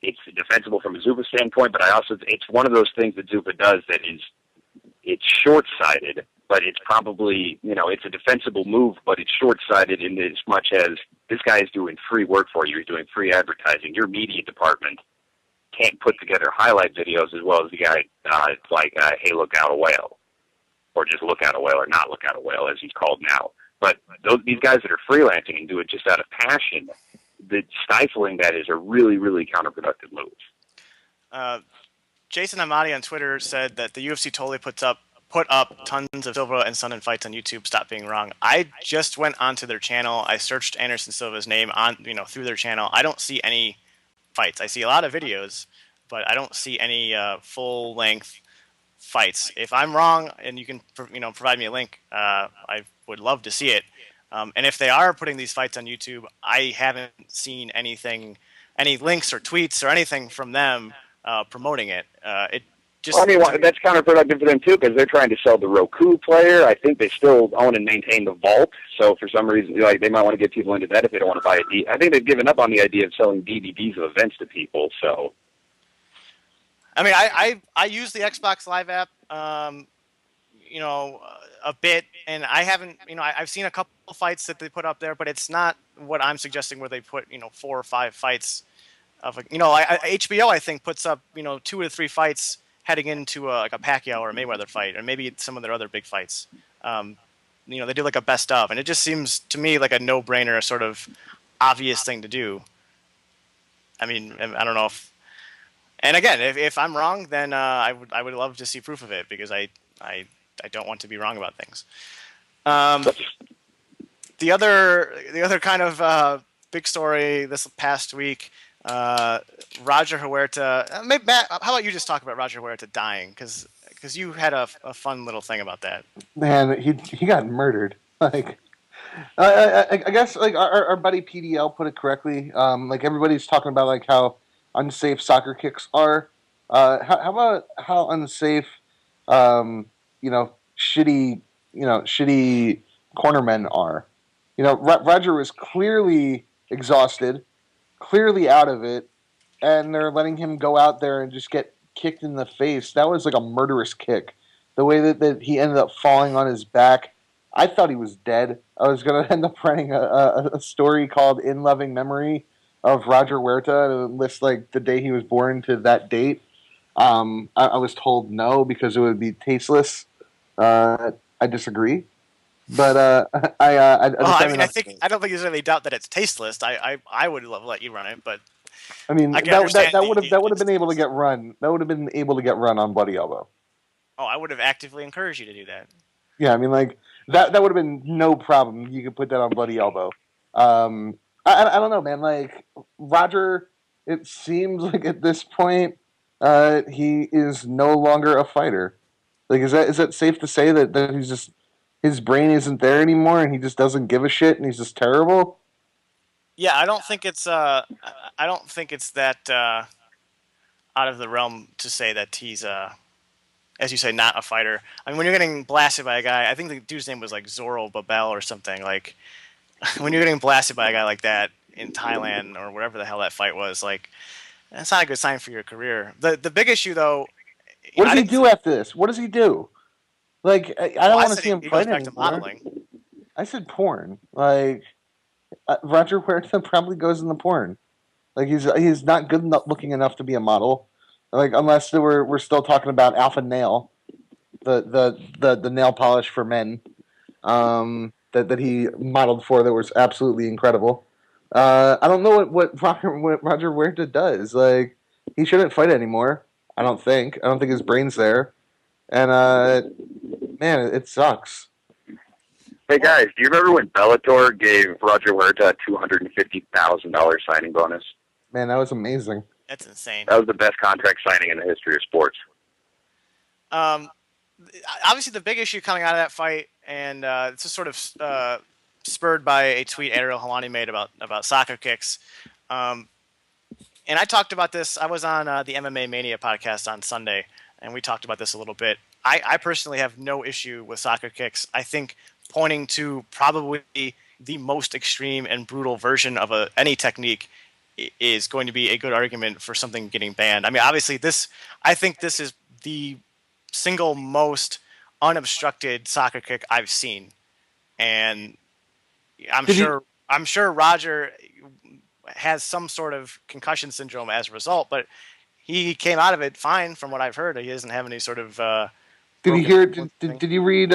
It's defensible from a Zuffa standpoint, but it's one of those things that Zuffa does that is it's short-sighted, but it's probably, it's a defensible move, but it's short-sighted in as much as this guy is doing free work for you. He's doing free advertising. Your media department can't put together highlight videos as well as the guy hey, look out a whale, or just look out a whale, or not look out a whale, as he's called now. But these guys that are freelancing and do it just out of passion, the stifling that is a really, really counterproductive move.
Jason Amati on Twitter said that the UFC totally put up tons of Silva and Sonnen fights on YouTube. Stop being wrong. I just went onto their channel. I searched Anderson Silva's name through their channel. I don't see any fights. I see a lot of videos, but I don't see any full length fights. If I'm wrong, and you can provide me a link, I would love to see it. And if they are putting these fights on YouTube, I haven't seen any links or tweets or anything from them promoting it.
That's counterproductive for them too, because they're trying to sell the Roku player. I think they still own and maintain the Vault, so for some reason, they might want to get people into that if they don't want to buy a I think they've given up on the idea of selling DVDs of events to people. So,
I mean, I use the Xbox Live app, a bit, and I haven't, I've seen a couple fights that they put up there, but it's not what I'm suggesting, where they put 4 or 5 fights of HBO. I think puts up 2 or 3 fights heading into a Pacquiao or a Mayweather fight, or maybe some of their other big fights. They do like a best of, and it just seems to me like a no-brainer, a sort of obvious thing to do. I mean, I don't know if, and again, if I'm wrong, then I would love to see proof of it, because I don't want to be wrong about things. The other kind of big story this past week. Roger Huerta. Maybe, Matt, how about you just talk about Roger Huerta dying? Because you had a fun little thing about that.
Man, he got murdered. Like, I guess like our buddy PDL put it correctly. Like, everybody's talking about like how unsafe soccer kicks are. How about how unsafe, shitty cornermen are? Roger was clearly exhausted, clearly out of it, and they're letting him go out there and just get kicked in the face. That was like a murderous kick. The way that he ended up falling on his back, I thought he was dead. I was going to end up writing a story called In Loving Memory of Roger Huerta, and list like the day he was born to that date. I was told no, because it would be tasteless. I disagree. But I don't think
there's any doubt that it's tasteless. I would let you run it, but
I mean, that would have been able to get run. That would have been able to get run on Bloody Elbow.
Oh, I would have actively encouraged you to do that.
Yeah, I mean, like that would have been no problem. You could put that on Bloody Elbow. I don't know, man. Like, Roger, it seems like at this point, he is no longer a fighter. Like, is that safe to say that he's just, his brain isn't there anymore, and he just doesn't give a shit, and he's just terrible?
Yeah, I don't think it's that out of the realm to say that he's as you say, not a fighter. I mean, when you're getting blasted by a guy, I think the dude's name was like Zorro Babel or something. Like, when you're getting blasted by a guy like that in Thailand or whatever the hell that fight was, like, that's not a good sign for your career. The big issue, though.
What does he do after this? What does he do? Like, I don't want to see him fight anymore. I said porn. Like, Roger Huerta probably goes in the porn. Like, he's not good enough looking enough to be a model. Like, unless we're still talking about Alpha Nail, the nail polish for men, that he modeled for, that was absolutely incredible. I don't know what Roger Huerta does. Like, he shouldn't fight anymore. I don't think his brain's there, and man, it sucks.
Hey guys, do you remember when Bellator gave Roger Huerta a $250,000 signing bonus?
Man, that was amazing.
That's insane.
That was the best contract signing in the history of sports.
Obviously, the big issue coming out of that fight, and it's just sort of spurred by a tweet Ariel Helwani made about soccer kicks. And I talked about this. I was on the MMA Mania podcast on Sunday, and we talked about this a little bit. I personally have no issue with soccer kicks. I think pointing to probably the most extreme and brutal version of any technique is going to be a good argument for something getting banned. I mean, obviously, I think this is the single most unobstructed soccer kick I've seen, and I'm
Did he-
sure Roger has some sort of concussion syndrome as a result, but he came out of it fine from what I've heard. He doesn't have any sort of
Did you
broken
hear?
bones thing.
Did you read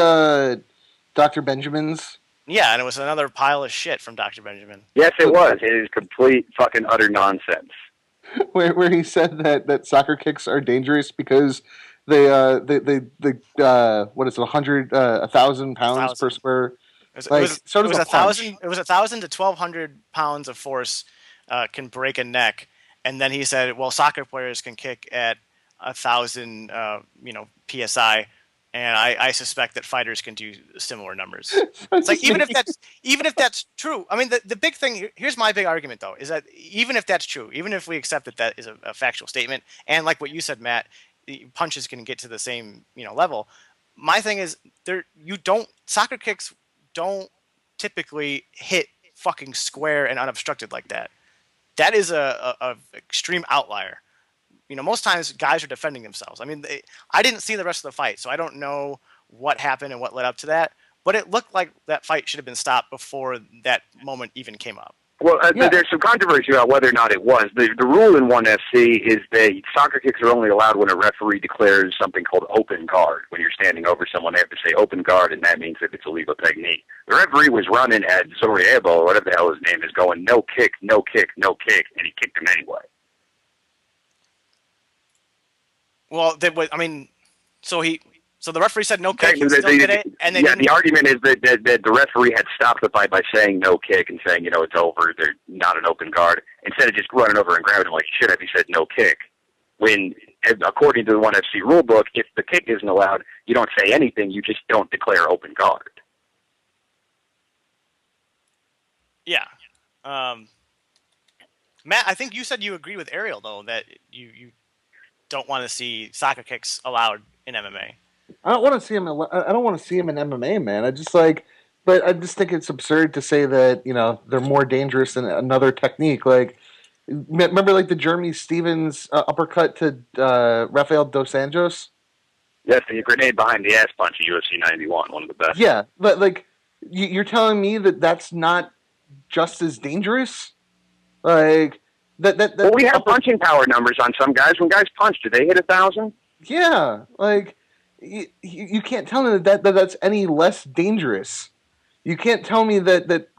Dr. Benjamin's?
Yeah, and it was another pile of shit from Dr. Benjamin.
Yes, it was. It is complete fucking utter nonsense.
Where he said that soccer kicks are dangerous because they what is it, 1,000 pounds per square.
It
Like,
was
so does a punch.
It was 1,000 to 1,200 pounds of force can break a neck, and then he said, well, soccer players can kick at 1,000 psi, and I suspect that fighters can do similar numbers. It's like even if that's true. I mean, the big thing here's my big argument though is that even if that's true, even if we accept that is a factual statement, and like what you said, Matt, the punches can get to the same level. My thing is soccer kicks don't typically hit fucking square and unobstructed like that. That is a extreme outlier. Most times guys are defending themselves. I mean, I didn't see the rest of the fight, so I don't know what happened and what led up to that. But it looked like that fight should have been stopped before that moment even came up.
Well, there's some controversy about whether or not it was. The rule in 1FC is that soccer kicks are only allowed when a referee declares something called open guard. When you're standing over someone, they have to say open guard, and that means that it's a legal technique. The referee was running at Soriebo, or whatever the hell his name is, going, no kick, no kick, no kick, and he kicked him anyway.
Well, so the referee said no kick, he still did it, and
the argument is that the referee had stopped the fight by saying no kick and saying, it's over, they're not an open guard, instead of just running over and grabbing him like he should have. He said no kick. When, according to the 1FC rulebook, if the kick isn't allowed, you don't say anything, you just don't declare open guard.
Yeah. Matt, I think you said you agree with Ariel, though, that you don't want to see soccer kicks allowed in MMA.
I don't want to see him. I don't want to see him in MMA, man. But I just think it's absurd to say that they're more dangerous than another technique. Like, remember, like the Jeremy Stevens uppercut to Rafael dos Anjos?
Yes, the grenade behind the ass punch at UFC 91, one of the best.
Yeah, but like you're telling me that that's not just as dangerous? Like that.
Well, we have punching power numbers on some guys. When guys punch, do they hit 1,000?
Yeah, like. You can't tell me that that's any less dangerous. You can't tell me that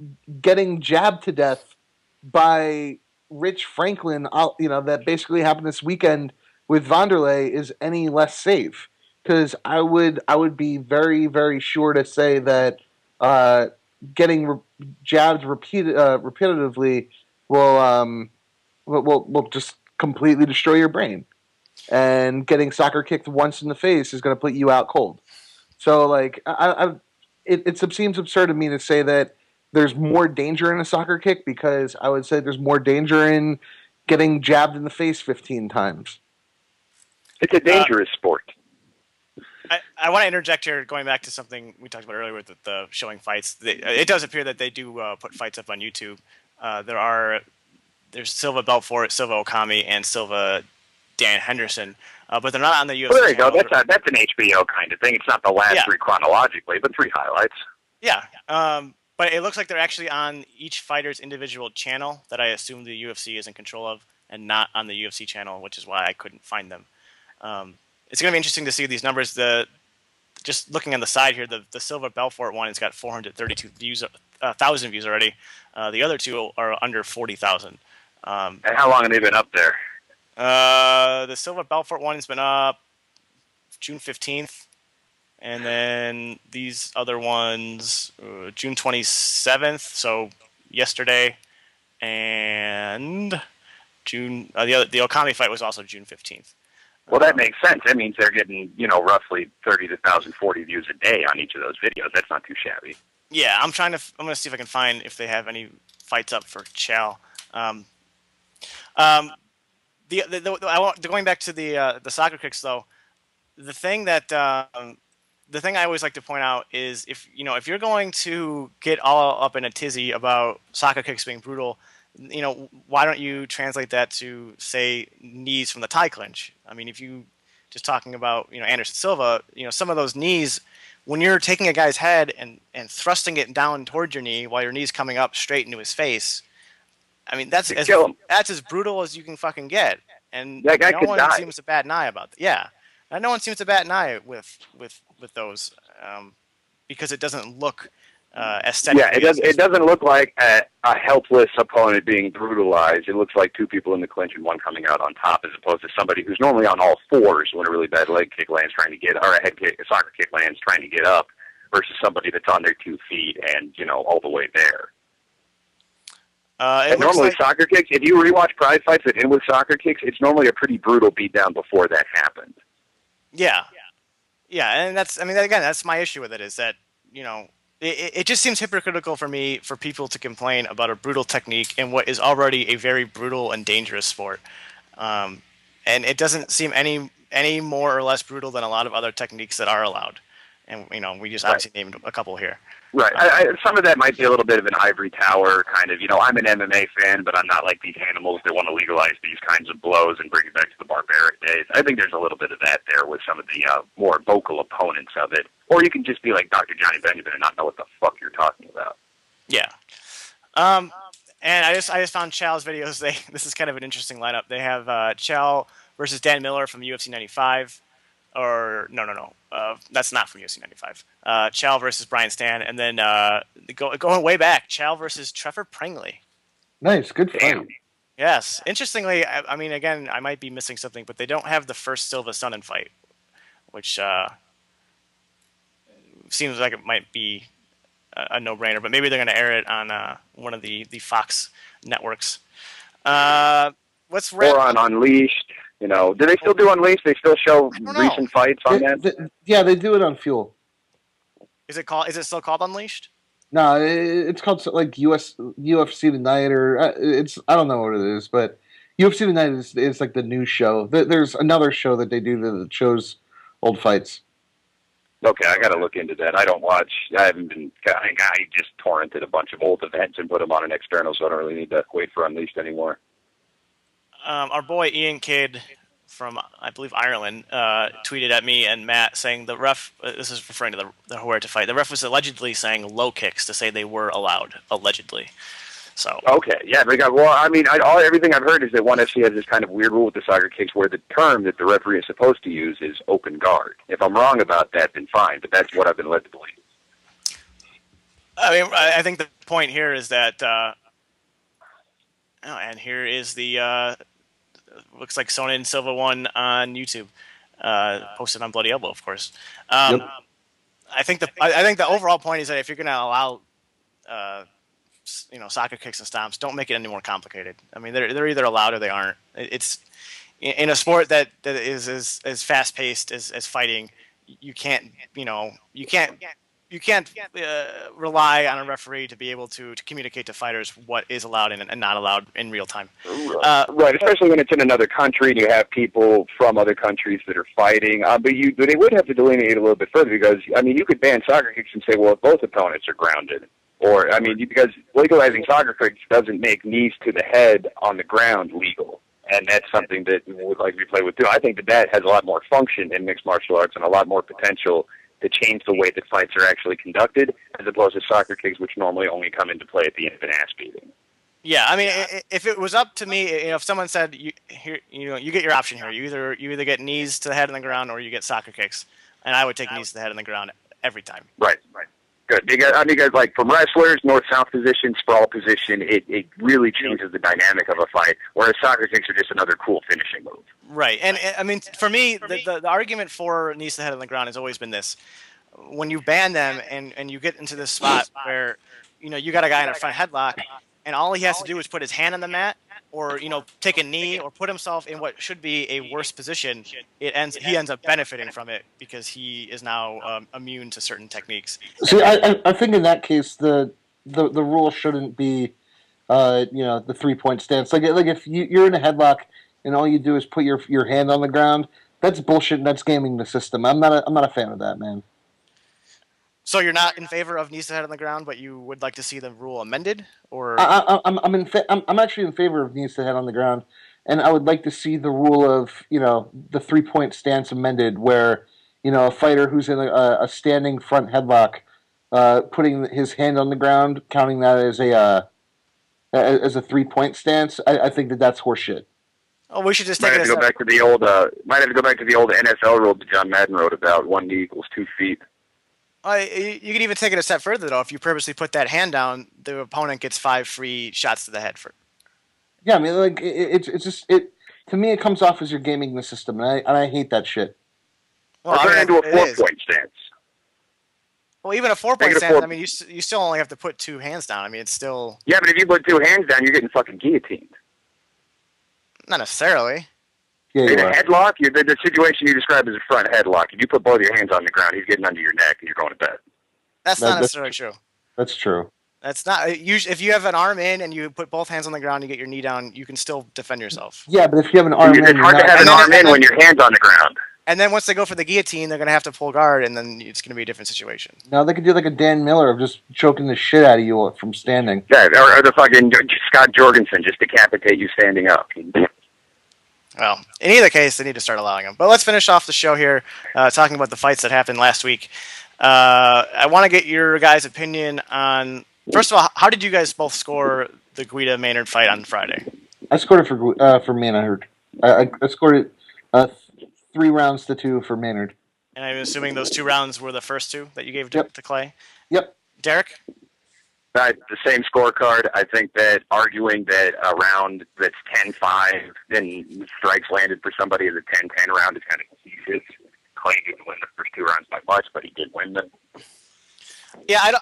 getting jabbed to death by Rich Franklin, that basically happened this weekend with Vanderlei is any less safe. Because I would be very, very sure to say that getting jabbed repetitively will just completely destroy your brain. And getting soccer kicked once in the face is going to put you out cold. So, like, it seems absurd to me to say that there's more danger in a soccer kick because I would say there's more danger in getting jabbed in the face 15 times.
It's a dangerous sport.
I want to interject here, going back to something we talked about earlier with the showing fights. It does appear that they do put fights up on YouTube. There's Silva Belfort, Silva Okami, and Silva Dan Henderson, but they're not on the UFC.
Well, there you go. That's an HBO kind of thing. It's not the last three chronologically, but 3 highlights.
Yeah, but it looks like they're actually on each fighter's individual channel that I assume the UFC is in control of, and not on the UFC channel, which is why I couldn't find them. It's going to be interesting to see these numbers. Just looking on the side here, the Silva Belfort one has got 432 views, 1,000 views already. The other two are under 40,000.
And how long have they been up there?
The Silva Belfort one has been up June 15th, and then these other ones June 27th, so yesterday, and June the Okami fight was also June 15th.
Well, that makes sense. That means they're getting roughly 30 to 1,040 views a day on each of those videos. That's not too shabby.
Yeah, I'm going to see if I can find if they have any fights up for Chow. Going back to the soccer kicks, though, the thing I always like to point out is if you're going to get all up in a tizzy about soccer kicks being brutal, why don't you translate that to say knees from the tie clinch? I mean, if you just talking about Anderson Silva, some of those knees, when you're taking a guy's head and thrusting it down towards your knee while your knee's coming up straight into his face. I mean, that's as brutal as you can fucking get, and
that guy
no
could
one
die.
seems to bat an eye about that. Yeah, and no one seems to bat an eye with those because it doesn't look aesthetic.
Yeah, it doesn't look like a helpless opponent being brutalized. It looks like two people in the clinch and one coming out on top, as opposed to somebody who's normally on all fours when a really bad leg kick lands trying to get, or a soccer kick lands trying to get up, versus somebody that's on their 2 feet and all the way there. And normally soccer kicks, if you rewatch prize fights that end with soccer kicks, it's normally a pretty brutal beatdown before that happened.
Yeah, and that's my issue with it, is that it just seems hypocritical for me for people to complain about a brutal technique in what is already a very brutal and dangerous sport, and it doesn't seem any more or less brutal than a lot of other techniques that are allowed, and we just obviously named a couple here.
Right. Some of that might be a little bit of an ivory tower kind of. I'm an MMA fan, but I'm not like these animals that want to legalize these kinds of blows and bring it back to the barbaric days. I think there's a little bit of that there with some of the more vocal opponents of it. Or you can just be like Dr. Johnny Benjamin and not know what the fuck you're talking about.
Yeah. And I just found Chow's videos. This is kind of an interesting lineup. They have Chow versus Dan Miller from UFC 95. Or no, that's not from UFC 95. Chow versus Brian Stan, and then going way back, Chow versus Trevor Prangley.
Nice, good fight.
Yes, interestingly, I mean, again, I might be missing something, but they don't have the first Silva Sonnen fight, which seems like it might be a no-brainer. But maybe they're going to air it on one of the Fox networks.
Or on Unleashed. Do they still do Unleashed? They still show recent fights on that?
Yeah, they do it on Fuel.
Is it still called Unleashed?
No, it's called like UFC Tonight, or I don't know what it is, but UFC Tonight is like the new show. There's another show that they do that shows old fights.
Okay, I got to look into that. I don't watch. I just torrented a bunch of old events and put them on an external, so I don't really need to wait for Unleashed anymore.
Our boy Ian Kidd from, I believe, Ireland, tweeted at me and Matt saying the ref, this is referring to the Huerta fight, the ref was allegedly saying low kicks to say they were allowed, allegedly. So
okay, yeah, everything I've heard is that ONE FC has this kind of weird rule with the soccer kicks where the term that the referee is supposed to use is open guard. If I'm wrong about that, then fine, but that's what I've been led to believe.
I mean, I think the point here is that, and here is the, looks like Sonnen Silva won on YouTube, posted on Bloody Elbow, of course. Yep. I think the overall point is that if you're going to allow, soccer kicks and stomps, don't make it any more complicated. I mean, they're either allowed or they aren't. It's in a sport that is as fast paced as fighting. You can't rely on a referee to be able to communicate to fighters what is allowed and not allowed in real time.
Right, especially when it's in another country and you have people from other countries that are fighting. But they would have to delineate a little bit further because, you could ban soccer kicks and say, well, if both opponents are grounded. Or, because legalizing soccer kicks doesn't make knees to the head on the ground legal. And that's something that we would like to play with, too. I think that has a lot more function in mixed martial arts and a lot more potential to change the way that fights are actually conducted, as opposed to soccer kicks, which normally only come into play at the end of an ass beating.
Yeah, I mean, if it was up to me, if someone said, you get your option here. You either get knees to the head on the ground or you get soccer kicks, and I would take knees to the head on the ground every time.
Right. Good. Because like from wrestlers, north-south position, sprawl position, it really changes the dynamic of a fight, whereas soccer kicks are just another cool finishing move.
Right. And I mean, for me, the argument for knees to the head on the ground has always been this. When you ban them and you get into this spot where, you got a guy in a front headlock, and all he has to do is put his hand on the mat or, take a knee or put himself in what should be a worse position, he ends up benefiting from it because he is now immune to certain techniques.
See, I think in that case, the rule shouldn't be, the 3-point stance. Like if you're in a headlock and all you do is put your hand on the ground, that's bullshit and that's gaming the system. I'm not a fan of that, man.
So you're not in favor of knees to head on the ground, but you would like to see the rule amended, or
I'm actually in favor of knees to head on the ground, and I would like to see the rule of the 3-point stance amended, where a fighter who's in a standing front headlock, putting his hand on the ground, counting that as a 3-point stance. I think that's horseshit.
Oh, we should just
Might
take
have
it
to go back to the old. Might have to go back to the old NFL rule that John Madden wrote about. 1 knee equals 2 feet.
You can even take it a step further, though. If you purposely put that hand down, the opponent gets 5 free shots to the head for.
Yeah, I mean, like it's just it. To me, it comes off as you're gaming the system, and I hate that shit.
Well, turn it into a 4-point stance.
Well, even a 4-point stance, I mean, you still only have to put 2 hands down. I mean, it's still.
Yeah, but if you put 2 hands down, you're getting fucking guillotined.
Not necessarily.
Yeah,
in a headlock, the situation you described as a front headlock. If you put both your hands on the ground, he's getting under your neck, and you're going to bed.
That's not necessarily true.
That's true.
That's not. If you have an arm in and you put both hands on the ground, you get your knee down, you can still defend yourself.
Yeah, but if you have an arm in,
it's hard to have an arm in when your hand's on the ground.
And then once they go for the guillotine, they're going to have to pull guard, and then it's going to be a different situation.
No, they could do like a Dan Miller of just choking the shit out of you from standing.
Yeah, or the fucking Scott Jorgensen just decapitate you standing up.
Well, in either case, they need to start allowing them. But let's finish off the show here, talking about the fights that happened last week. I want to get your guys' opinion on, first of all, how did you guys both score the Guida-Maynard fight on Friday?
I scored it for Maynard. I scored it 3 rounds to 2 for Maynard.
And I'm assuming those 2 rounds were the first 2 that you gave to Clay?
Yep.
Derek?
The same scorecard. I think that arguing that a round that's 10-5, then strikes landed for somebody as a 10-10 round is kind of facetious. Clay didn't win the first 2 rounds by much, but he did win them.
Yeah,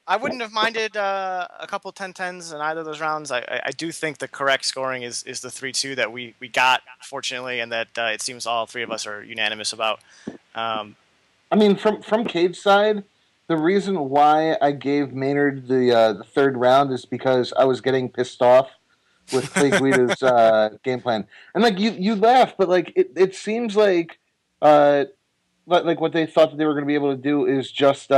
I wouldn't have minded a couple 10-10s in either of those rounds. I do think the correct scoring is the 3-2 that we got, fortunately, and that it seems all 3 of us are unanimous about.
I mean, from Cade's side, the reason why I gave Maynard the 3rd round is because I was getting pissed off with Clay Guida's game plan. And like you laugh, but like it seems like what they thought that they were going to be able to do is just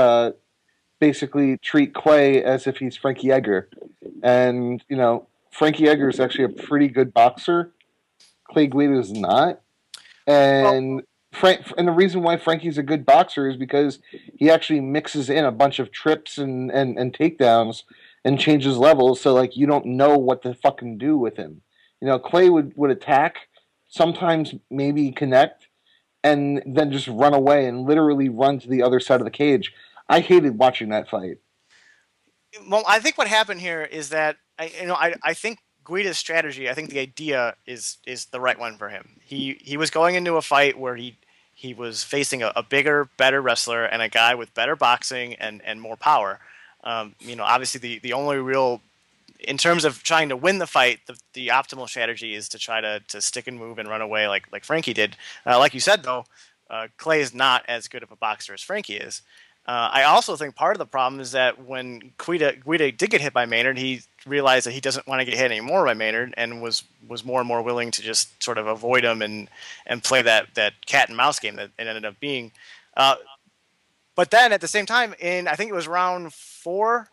basically treat Clay as if he's Frankie Edgar. And, Frankie Edgar is actually a pretty good boxer. Clay Guida is not. And and the reason why Frankie's a good boxer is because he actually mixes in a bunch of trips and takedowns and changes levels, so like you don't know what to fucking do with him. Clay would attack, sometimes maybe connect, and then just run away and literally run to the other side of the cage. I hated watching that fight.
Well, I think what happened here is that I think Guida's strategy, I think the idea is the right one for him. He was going into a fight where he was facing a bigger, better wrestler and a guy with better boxing and more power. Obviously the only real, in terms of trying to win the fight, the optimal strategy is to try to stick and move and run away like Frankie did. Like you said, though, Clay is not as good of a boxer as Frankie is. I also think part of the problem is that when Guida did get hit by Maynard, he realized that he doesn't want to get hit anymore by Maynard and was more and more willing to just sort of avoid him and play that cat and mouse game that it ended up being. But then at the same time, I think it was round 4,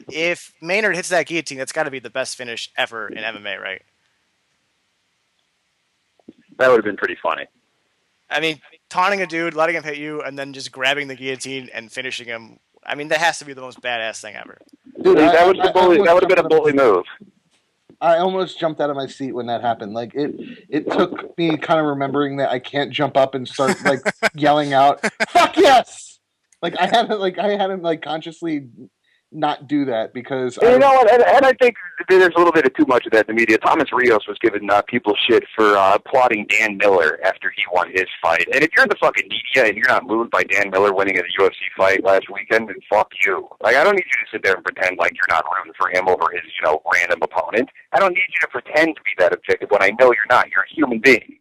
if Maynard hits that guillotine, that's got to be the best finish ever in MMA, right?
That would have been pretty funny.
I mean, taunting a dude, letting him hit you, and then just grabbing the guillotine and finishing him. I mean, that has to be the most badass thing ever.
Dude,
that would have been a bully move.
I almost jumped out of my seat when that happened. Like it took me kind of remembering that I can't jump up and start like yelling out, "Fuck yes!" Like I had to consciously not do that because
and I think there's a little bit of too much of that in the media. Thomas Rios was giving people shit for applauding Dan Miller after he won his fight. And if you're in the fucking media and you're not moved by Dan Miller winning a UFC fight last weekend, then fuck you. Like, I don't need you to sit there and pretend like you're not rooting for him over his, random opponent. I don't need you to pretend to be that objective when I know you're not. You're a human being.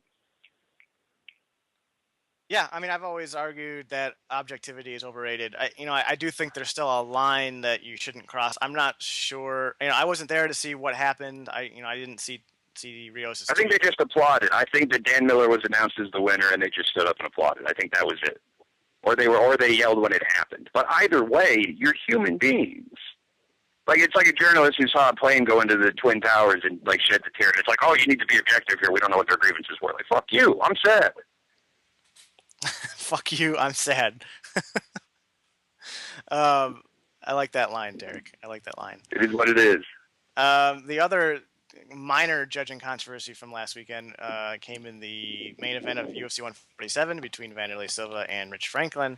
Yeah, I mean, I've always argued that objectivity is overrated. I do think there's still a line that you shouldn't cross. I'm not sure. I wasn't there to see what happened. I didn't see Rios'.
I think they just applauded. I think that Dan Miller was announced as the winner, and they just stood up and applauded. I think that was it. Or they yelled when it happened. But either way, you're human beings. Like, it's like a journalist who saw a plane go into the Twin Towers and, like, shed a tear. And it's like, oh, you need to be objective here. We don't know what their grievances were. Like, fuck you. I'm sad.
Fuck you, I'm sad. I like that line, Derek. I like that line.
It is what it is.
The other minor judging controversy from last weekend came in the main event of UFC 147 between Vanderlei Silva and Rich Franklin.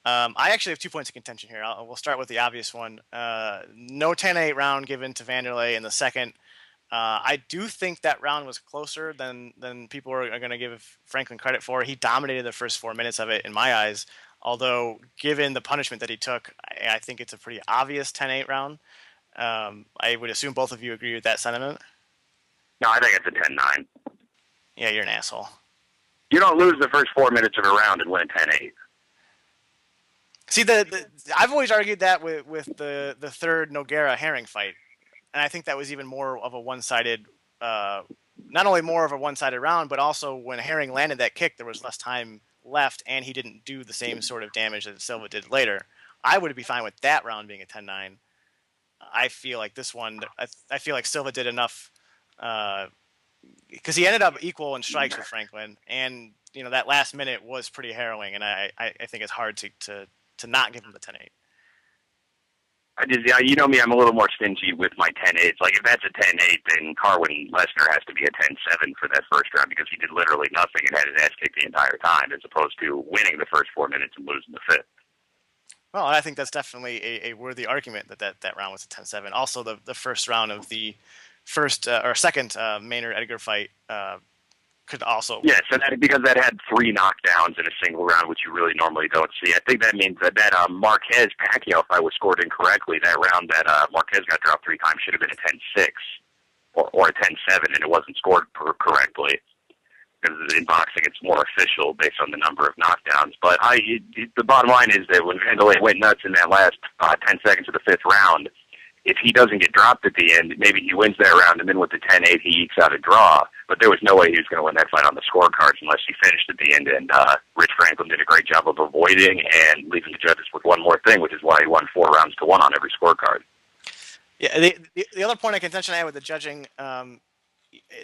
I actually have 2 points of contention here. We'll start with the obvious one. No 10-8 round given to Vanderlei in the second. I do think that round was closer than people are going to give Franklin credit for. He dominated the first 4 minutes of it in my eyes. Although, given the punishment that he took, I think it's a pretty obvious 10-8 round. I would assume both of you agree with that sentiment.
No, I think it's a 10-9.
Yeah, you're an asshole.
You don't lose the first 4 minutes of a round and win 10-8.
See, I've always argued that with the third Nogueira Herring fight, and I think that was even more of a one-sided, not only more of a one-sided round, but also when Herring landed that kick, there was less time left, and he didn't do the same sort of damage that Silva did later. I would be fine with that round being a 10-9. I feel like this one, I feel like Silva did enough, because he ended up equal in strikes with Franklin, and that last minute was pretty harrowing, and I think it's hard to not give him the 10-8.
You know me, I'm a little more stingy with my 10-8s. Like, if that's a 10-8, then Carwin Lesnar has to be a 10-7 for that first round because he did literally nothing and had his ass kicked the entire time, as opposed to winning the first 4 minutes and losing the fifth.
Well, I think that's definitely a worthy argument that round was a 10-7. Also, the first round of the second Maynard Edgar fight could also...
Yeah, so because that had 3 knockdowns in a single round, which you really normally don't see. I think that means that Marquez-Pacquiao fight was scored incorrectly. That round that Marquez got dropped 3 times should have been a 10-6 or a 10-7, and it wasn't scored correctly. Because in boxing, it's more official based on the number of knockdowns. But the bottom line is that when Vanderlei went nuts in that last 10 seconds of the 5th round, if he doesn't get dropped at the end, maybe he wins that round, and then with the 10-8, he ekes out a draw. But there was no way he was going to win that fight on the scorecards unless he finished at the end. And Rich Franklin did a great job of avoiding and leaving the judges with one more thing, which is why he won 4 rounds to 1 on every scorecard.
Yeah, the other point of contention I had with the judging, I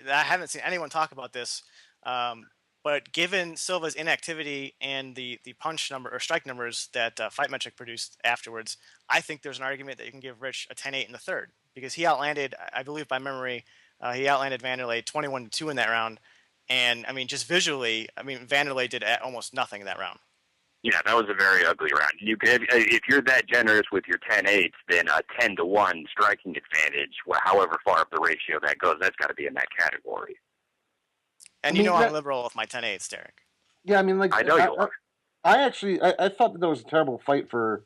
haven't seen anyone talk about this, but given Silva's inactivity and the punch number or strike numbers that Fight Metric produced afterwards, I think there's an argument that you can give Rich a 10-8 in the third because he outlanded, I believe by memory, he outlanded Vanderlei 21-2 in that round. And I mean, just visually, Vanderlei did almost nothing in that round.
Yeah, that was a very ugly round. If you're that generous with your 10-8s, then a 10-1 striking advantage, however far up the ratio that goes, that's got to be in that category.
And I'm liberal with my 10-8s, Derek.
Yeah, I
know you are.
I thought that was a terrible fight for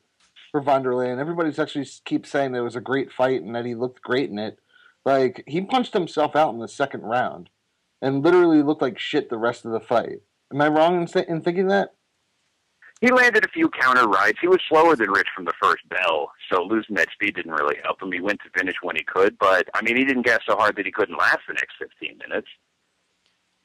Vanderlei, and everybody's actually keeps saying that it was a great fight and that he looked great in it. Like, he punched himself out in the second round and literally looked like shit the rest of the fight. Am I wrong in thinking that?
He landed a few counter rights. He was slower than Rich from the first bell, so losing that speed didn't really help him. He went to finish when he could, but, he didn't gas so hard that he couldn't last the next 15 minutes.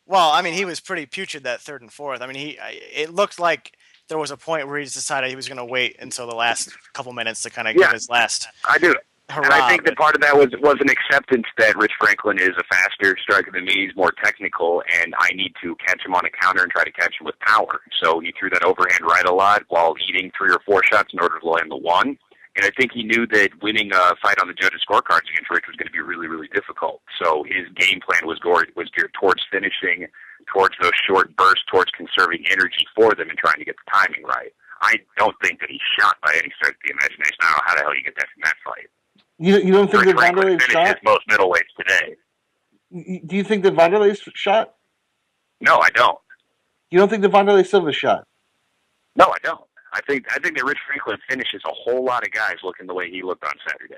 Well, he was pretty putrid that third and fourth. It looked like there was a point where he just decided he was going to wait until the last couple minutes to kind of give his last
I do.
hurrah.
And I think that part of that was an acceptance that Rich Franklin is a faster striker than me. He's more technical, and I need to catch him on a counter and try to catch him with power. So he threw that overhand right a lot while eating 3 or 4 shots in order to land the one. And I think he knew that winning a fight on the judges' scorecards against Rich was going to be really, really difficult. So his game plan was geared towards finishing, towards those short bursts, towards conserving energy for them and trying to get the timing right. I don't think that he shot by any stretch of the imagination. I don't know how the hell you get that from that fight.
You don't think that Vanderlei shot?
His most middleweights today.
Do you think that Vanderlei shot?
No, I don't.
You don't think that Vanderlei Silva shot?
No, I don't. I think that Rich Franklin finishes a whole lot of guys looking the way he looked on Saturday.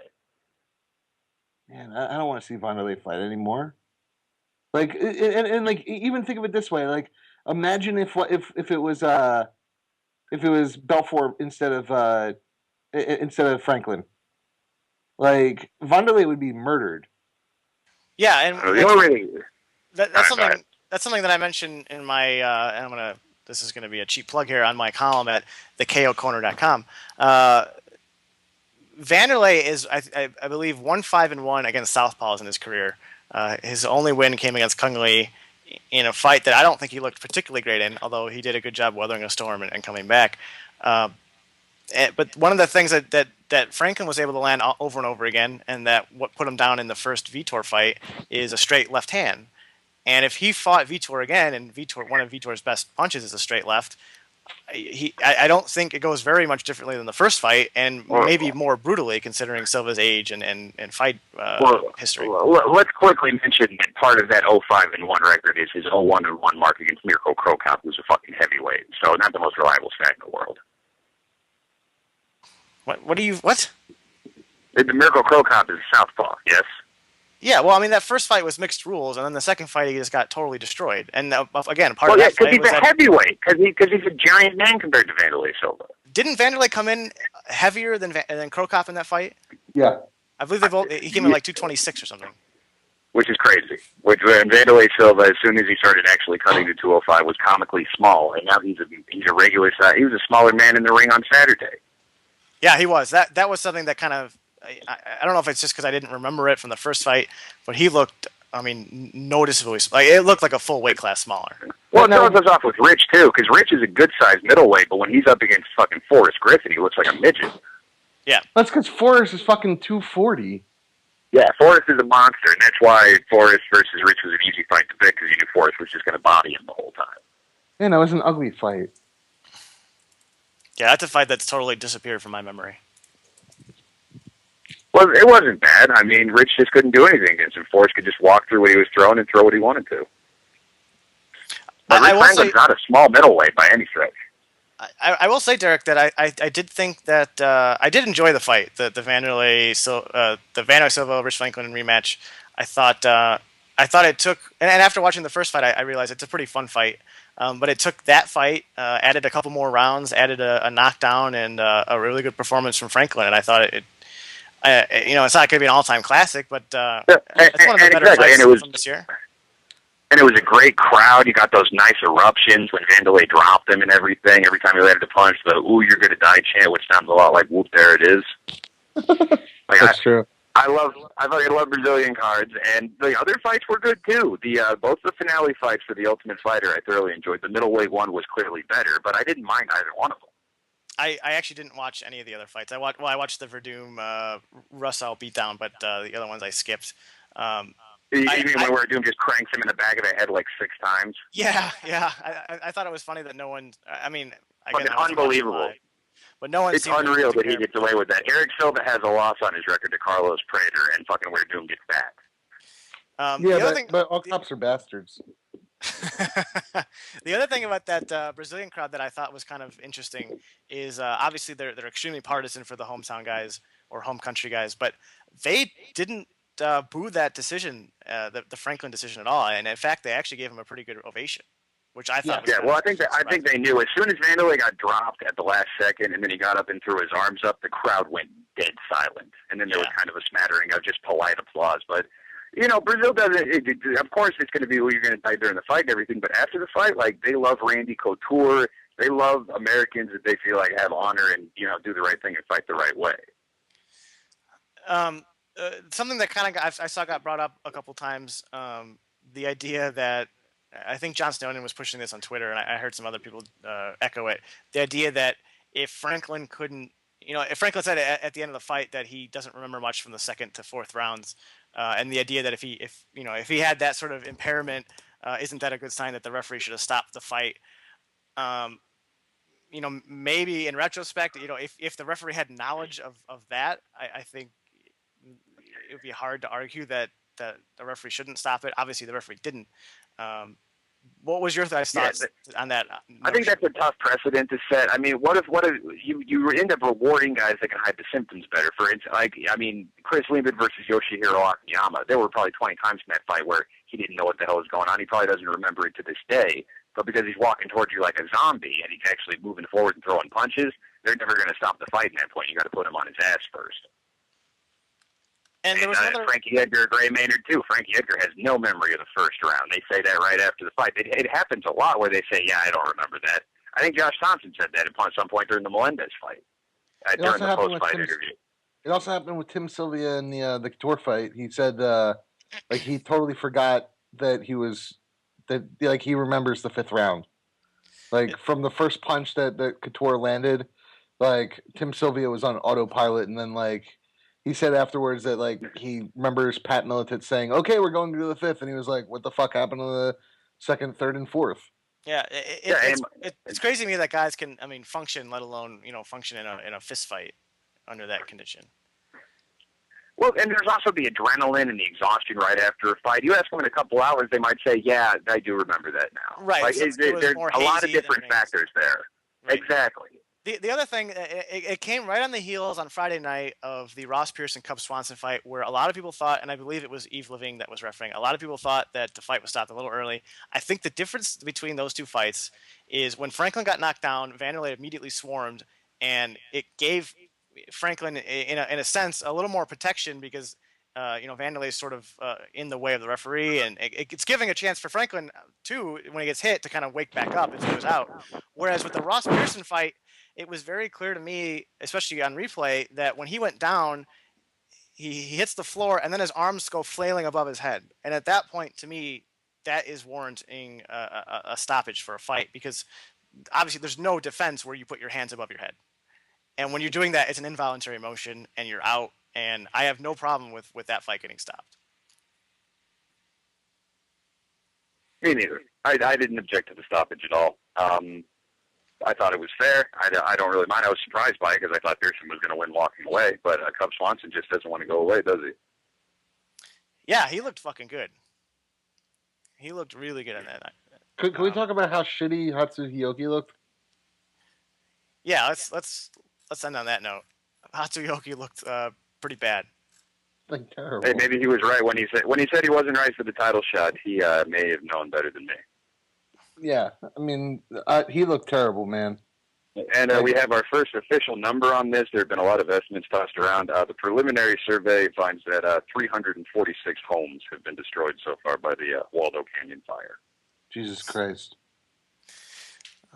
Man, I don't want to see Vanderlei fight anymore. Like, and like, even think of it this way. Like, imagine if it was Belfort instead of Franklin. Like, Vanderlei would be murdered.
Yeah, and that's something that I mentioned in my and this is going to be a cheap plug here on my column at thekocorner.com. Vanderlei is, I believe, 1-5-1 against southpaws in his career. His only win came against Kung Lee in a fight that I don't think he looked particularly great in, although he did a good job weathering a storm and coming back. But one of the things that Franklin was able to land over and over again, and that what put him down in the first Vitor fight, is a straight left hand. And if he fought Vitor again, and one of Vitor's best punches is a straight left, I don't think it goes very much differently than the first fight, and maybe more brutally considering Silva's age and fight history.
Let's quickly mention that part of that 0-5-1 record is his 0-1-1 mark against Mirko Krokop, who's a fucking heavyweight, so not the most reliable stat in the world.
What?
The Mirko Krokop is a southpaw, yes?
Yeah, well, I mean, that first fight was mixed rules, and then the second fight he just got totally destroyed. And again, part of that fight was
because he's a heavyweight, because he's a giant man compared to Vanderlei Silva.
Didn't Vanderlei come in heavier than Krokop in that fight?
Yeah.
I believe he came in like 226 or something.
Which is crazy. Vanderlei Silva, as soon as he started actually cutting to 205, was comically small, and now he's a regular size. He was a smaller man in the ring on Saturday.
Yeah, he was. That was something that kind of, I don't know if it's just because I didn't remember it from the first fight, but he looked, I mean, noticeably, like it looked like a full weight class smaller.
Well, it throws us off with Rich, too, because Rich is a good-sized middleweight, but when he's up against fucking Forrest Griffin, he looks like a midget.
Yeah.
That's because Forrest is fucking 240.
Yeah, Forrest is a monster, and that's why Forrest versus Rich was an easy fight to pick, because you knew Forrest was just going to body him the whole time.
Man, that was an ugly fight.
Yeah, that's a fight that's totally disappeared from my memory.
Well, it wasn't bad. I mean, Rich just couldn't do anything against him. Forrest could just walk through what he was throwing and throw what he wanted to. But Rich Franklin's not a small middleweight by any stretch.
I will say, Derek, that I did think that I did enjoy the fight, the Vanderlei Silva Rich Franklin rematch. I thought it took, and after watching the first fight, I realized it's a pretty fun fight. But it took that fight, added a couple more rounds, added a knockdown, and a really good performance from Franklin. And I thought it's not going to be an all-time classic, but it's one of the better fights from this year.
And it was a great crowd. You got those nice eruptions when Vanderlei dropped him and everything. Every time he landed a punch, the "Ooh, you're going to die" chant, which sounds a lot like "Whoop, there it is."
That's true.
I fucking love Brazilian cards, and the other fights were good too. Both the finale fights for the Ultimate Fighter I thoroughly enjoyed. The middleweight one was clearly better, but I didn't mind either one of them.
I actually didn't watch any of the other fights. I watched the Verdum Russell beatdown, but the other ones I skipped.
Even when Verdum just cranks him in the back of the head like 6 times.
Yeah. I thought it was funny that no one. I mean,
fucking unbelievable.
But no one.
It's unreal that he gets away with that. Eric Silva has a loss on his record to Carlos Prater, and fucking Verdum gets back.
But all cops are bastards.
The other thing about that Brazilian crowd that I thought was kind of interesting is obviously they're extremely partisan for the hometown guys or home country guys, but they didn't boo that decision, the Franklin decision at all, and in fact they actually gave him a pretty good ovation, which I thought.
Well, I think they knew as soon as Vanderlei got dropped at the last second, and then he got up and threw his arms up, the crowd went dead silent, and then there was kind of a smattering of just polite applause, but. Brazil doesn't. Of course, it's going to be who you're going to fight during the fight and everything. But after the fight, like they love Randy Couture. They love Americans that they feel like have honor and do the right thing and fight the right way.
Something that kind of I saw got brought up a couple times. The idea that I think John Snowden was pushing this on Twitter, and I heard some other people echo it. The idea that if Franklin couldn't, if Franklin said at the end of the fight that he doesn't remember much from the second to fourth rounds. And the idea that if he had that sort of impairment, isn't that a good sign that the referee should have stopped the fight? Maybe in retrospect, if the referee had knowledge of that, I think it would be hard to argue that the referee shouldn't stop it. Obviously, the referee didn't. What was your thoughts on that?
I think that's a tough precedent to set. I mean, what if you end up rewarding guys that can hide the symptoms better? For instance, Chris Leben versus Yoshihiro Akiyama, there were probably 20 times in that fight where he didn't know what the hell was going on. He probably doesn't remember it to this day. But because he's walking towards you like a zombie and he's actually moving forward and throwing punches, they're never going to stop the fight in that point. You got to put him on his ass first.
And there was another
Frankie Edgar, Gray Maynard too. Frankie Edgar has no memory of the first round. They say that right after the fight. It happens a lot where they say, "Yeah, I don't remember that." I think Josh Thompson said that at some point during the Melendez fight, during the post-fight interview.
It also happened with Tim Sylvia in the Couture fight. He said like he totally forgot that he remembers the 5th round. Like from the first punch that Couture landed, like Tim Sylvia was on autopilot, and then like he said afterwards that like he remembers Pat Miletich saying, "Okay, we're going to do the 5th," and he was like, "What the fuck happened to the 2nd, 3rd, and 4th?"
Yeah, it's crazy to me that guys can, I mean, function, let alone function in a fist fight under that condition.
Well, and there's also the adrenaline and the exhaustion right after a fight. You ask them in a couple hours, they might say, "Yeah, I do remember that now."
Right.
Like,
So
there's a lot of different factors there. Right. Exactly.
The other thing, it came right on the heels on Friday night of the Ross Pearson Cub Swanson fight, where a lot of people thought, and I believe it was Eve Living that was refereeing, a lot of people thought that the fight was stopped a little early. I think the difference between those two fights is when Franklin got knocked down, Vanderlei immediately swarmed, and it gave Franklin, in a sense, a little more protection because Vanderlei is sort of in the way of the referee, and it's giving a chance for Franklin too when he gets hit to kind of wake back up if he goes out. Whereas with the Ross Pearson fight, it was very clear to me, especially on replay, that when he went down, he hits the floor and then his arms go flailing above his head, and at that point, to me, that is warranting a stoppage for a fight because obviously there's no defense where you put your hands above your head. And when you're doing that, it's an involuntary motion, and you're out. And I have no problem with that fight getting stopped.
Me neither. I didn't object to the stoppage at all. I thought it was fair. I don't really mind. I was surprised by it because I thought Pearson was going to win walking away. But Cub Swanson just doesn't want to go away, does he?
Yeah, he looked fucking good. He looked really good in that night.
Can we talk about how shitty Hatsuyoki looked?
Yeah, let's end on that note. Hatsuyoki looked pretty bad.
Like terrible.
Hey, maybe he was right when he said he wasn't right for the title shot. He may have known better than me.
Yeah, I mean, he looked terrible, man.
And we have our first official number on this. There have been a lot of estimates tossed around. The preliminary survey finds that 346 homes have been destroyed so far by the Waldo Canyon fire.
Jesus Christ.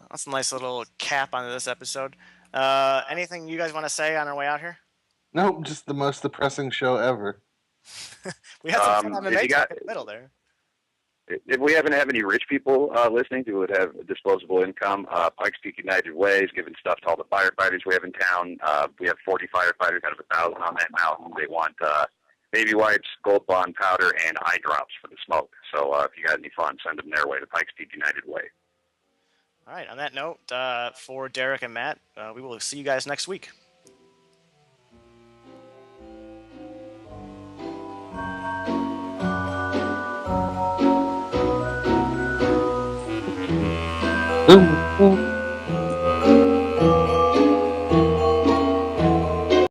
That's a nice little cap onto this episode. Anything you guys want to say on our way out here?
No, just the most depressing show ever.
We had some fun MMA talk in the middle there.
If we happen to have any rich people listening who would have disposable income, Pikes Peak United Way is giving stuff to all the firefighters we have in town. We have 40 firefighters out of 1,000 on that mountain. They want baby wipes, Gold Bond powder, and eye drops for the smoke. So if you got any fun, send them their way to Pikes Peak United Way.
All right. On that note, for Derek and Matt, we will see you guys next week.
Boom.